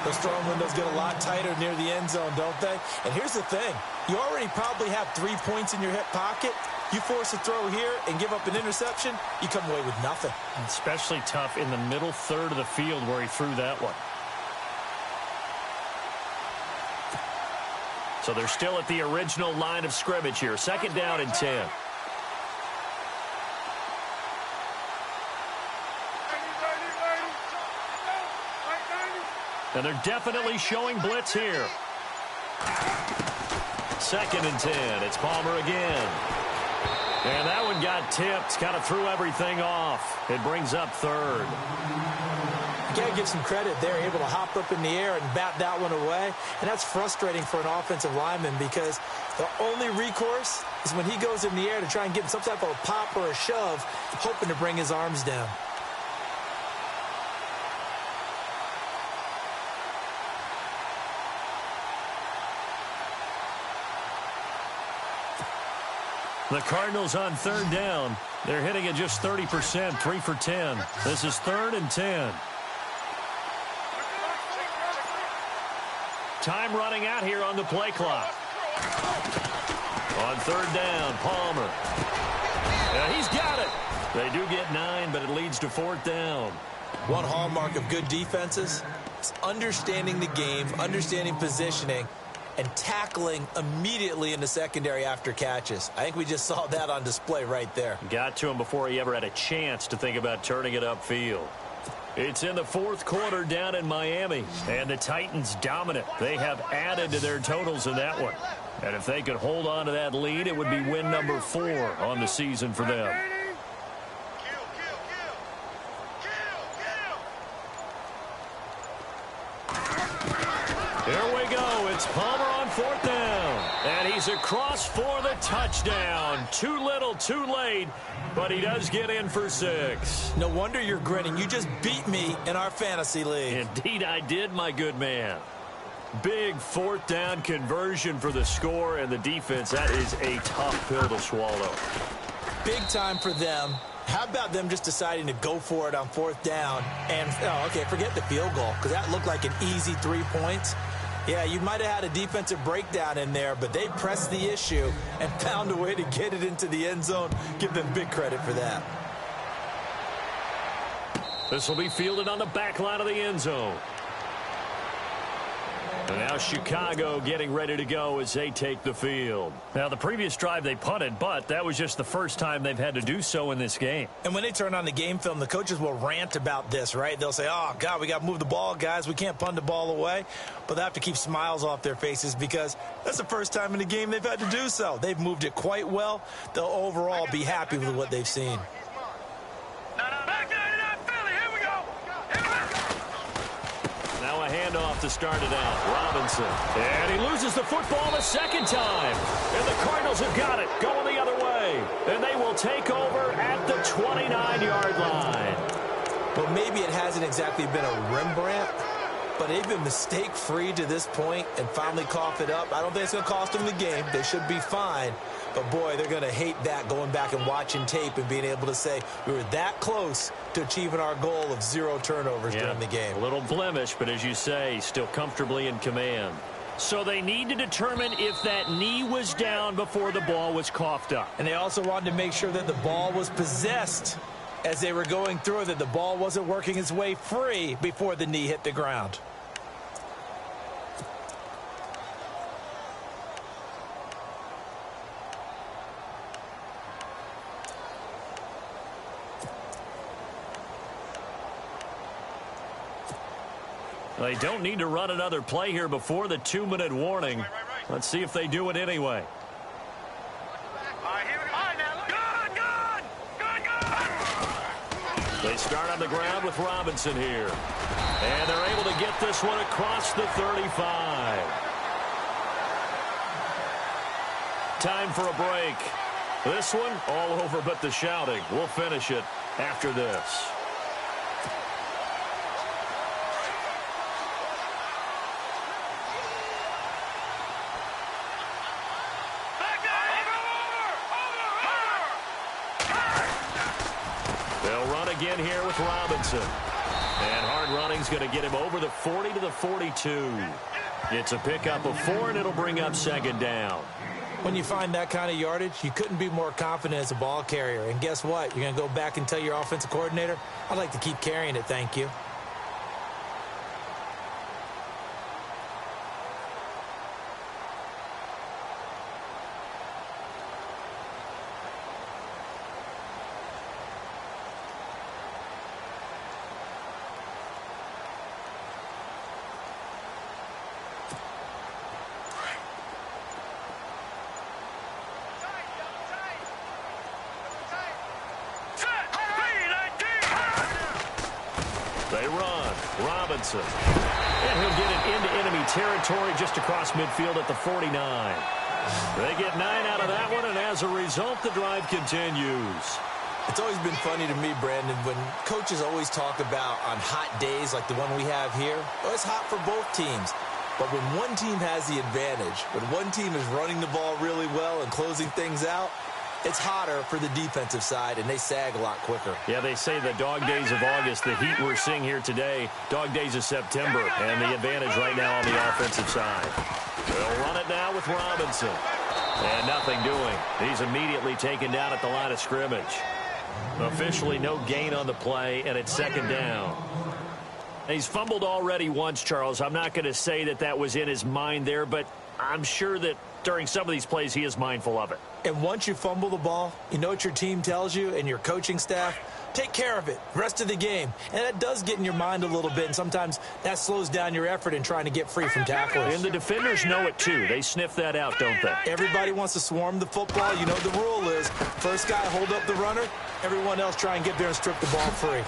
Those throwing windows get a lot tighter near the end zone, don't they? And here's the thing. You already probably have 3 points in your hip pocket. You force a throw here and give up an interception, you come away with nothing. Especially tough in the middle third of the field where he threw that one. So they're still at the original line of scrimmage here. Second down and 10. And they're definitely showing blitz here. Second and 10. It's Palmer again. And that one got tipped. Kind of threw everything off. It brings up third. You got to give some credit. They're able to hop up in the air and bat that one away. And that's frustrating for an offensive lineman because the only recourse is when he goes in the air to try and get some type of a pop or a shove, hoping to bring his arms down. The Cardinals on third down. They're hitting at just 30%, 3 for 10. This is 3rd and 10. Time running out here on the play clock. On third down, Palmer. Yeah, he's got it. They do get 9, but it leads to 4th down. One hallmark of good defenses is understanding the game, understanding positioning, and tackling immediately in the secondary after catches. I think we just saw that on display right there. Got to him before he ever had a chance to think about turning it upfield. It's in the 4th quarter down in Miami, and the Titans dominant. They have added to their totals in that one. And if they could hold on to that lead, it would be win number 4 on the season for them. Here we go. It's Palmer on 4th down. And he's across for the touchdown. Too little, too late. But he does get in for 6. No wonder you're grinning. You just beat me in our fantasy league. Indeed I did, my good man. Big 4th down conversion for the score and the defense. That is a tough pill to swallow. Big time for them. How about them just deciding to go for it on 4th down? And, oh, okay, forget the field goal, because that looked like an easy 3 points. Yeah, you might have had a defensive breakdown in there, but they pressed the issue and found a way to get it into the end zone. Give them big credit for that. This will be fielded on the back line of the end zone. And now Chicago getting ready to go as they take the field. Now, the previous drive they punted, but that was just the first time they've had to do so in this game. And when they turn on the game film, the coaches will rant about this, right? They'll say, oh, God, we got to move the ball, guys. We can't punt the ball away. But they have to keep smiles off their faces because that's the first time in the game they've had to do so. They've moved it quite well. They'll overall be happy with what they've seen. Now a handoff to start it out. Robinson. And he loses the football the second time. And the Cardinals have got it. Going the other way. And they will take over at the 29-yard line. Well, maybe it hasn't exactly been a Rembrandt, but they've been mistake-free to this point and finally cough it up. I don't think it's going to cost them the game. They should be fine. But, boy, they're going to hate that, going back and watching tape and being able to say we were that close to achieving our goal of 0 turnovers during the game. A little blemish, but as you say, still comfortably in command. So they need to determine if that knee was down before the ball was coughed up. And they also wanted to make sure that the ball was possessed as they were going through, that the ball wasn't working its way free before the knee hit the ground. They don't need to run another play here before the 2-minute warning. Let's see if they do it anyway. They start on the ground with Robinson here. And they're able to get this one across the 35. Time for a break. This one all over but the shouting. We'll finish it after this. begin here with Robinson. And hard running's going to get him over the 40 to the 42. It's a pickup of 4, and it'll bring up second down. When you find that kind of yardage, you couldn't be more confident as a ball carrier. And guess what? You're going to go back and tell your offensive coordinator, I'd like to keep carrying it, thank you. They run. Robinson. And he'll get it into enemy territory just across midfield at the 49. They get 9 out of that one, and as a result, the drive continues. It's always been funny to me, Brandon, when coaches always talk about on hot days like the one we have here. Oh, it's hot for both teams. But when one team has the advantage, when one team is running the ball really well and closing things out, it's hotter for the defensive side, and they sag a lot quicker. Yeah, they say the dog days of August, the heat we're seeing here today, dog days of September, and the advantage right now on the offensive side. They'll run it now with Robinson. And nothing doing. He's immediately taken down at the line of scrimmage. Officially no gain on the play, and it's second down. He's fumbled already once, Charles. I'm not going to say that that was in his mind there, but I'm sure that during some of these plays he is mindful of it. And once you fumble the ball, you know what your team tells you and your coaching staff? Take care of it, rest of the game. And that does get in your mind a little bit, and sometimes that slows down your effort in trying to get free from tacklers. And the defenders know it too. They sniff that out, don't they? Everybody wants to swarm the football. You know the rule is first guy hold up the runner, everyone else try and get there and strip the ball free.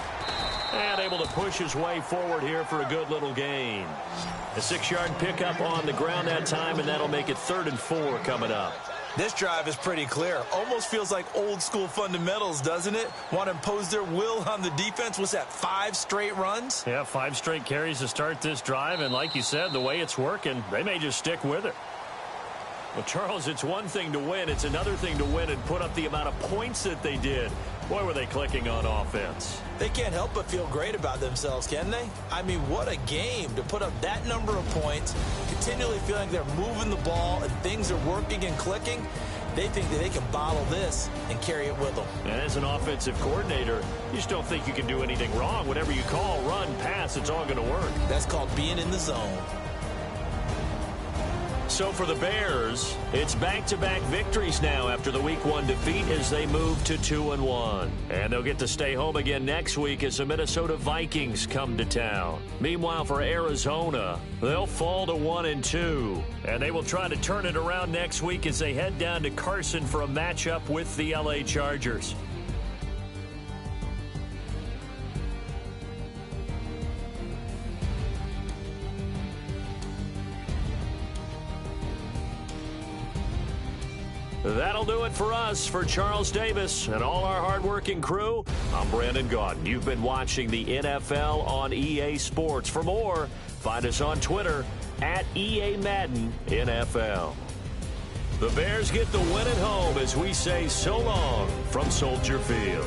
And able to push his way forward here for a good little gain. A 6-yard pickup on the ground that time, and that'll make it 3rd and 4 coming up. This drive is pretty clear. Almost feels like old school fundamentals, doesn't it? Want to impose their will on the defense. What's that, 5 straight runs? Yeah, 5 straight carries to start this drive, and like you said, the way it's working, they may just stick with it. Well, Charles, it's one thing to win. It's another thing to win and put up the amount of points that they did. Boy, were they clicking on offense. They can't help but feel great about themselves, can they? I mean, what a game to put up that number of points, continually feeling they're moving the ball and things are working and clicking. They think that they can bottle this and carry it with them. And as an offensive coordinator, you just don't think you can do anything wrong. Whatever you call, run, pass, it's all going to work. That's called being in the zone. So for the Bears, it's back-to-back victories now after the Week 1 defeat as they move to 2-1. And they'll get to stay home again next week as the Minnesota Vikings come to town. Meanwhile, for Arizona, they'll fall to 1-2. And they will try to turn it around next week as they head down to Carson for a matchup with the LA Chargers. That'll do it for us. For Charles Davis and all our hardworking crew, I'm Brandon Gaudin. You've been watching the NFL on EA Sports. For more, find us on Twitter at EA Madden NFL. The Bears get the win at home as we say so long from Soldier Field.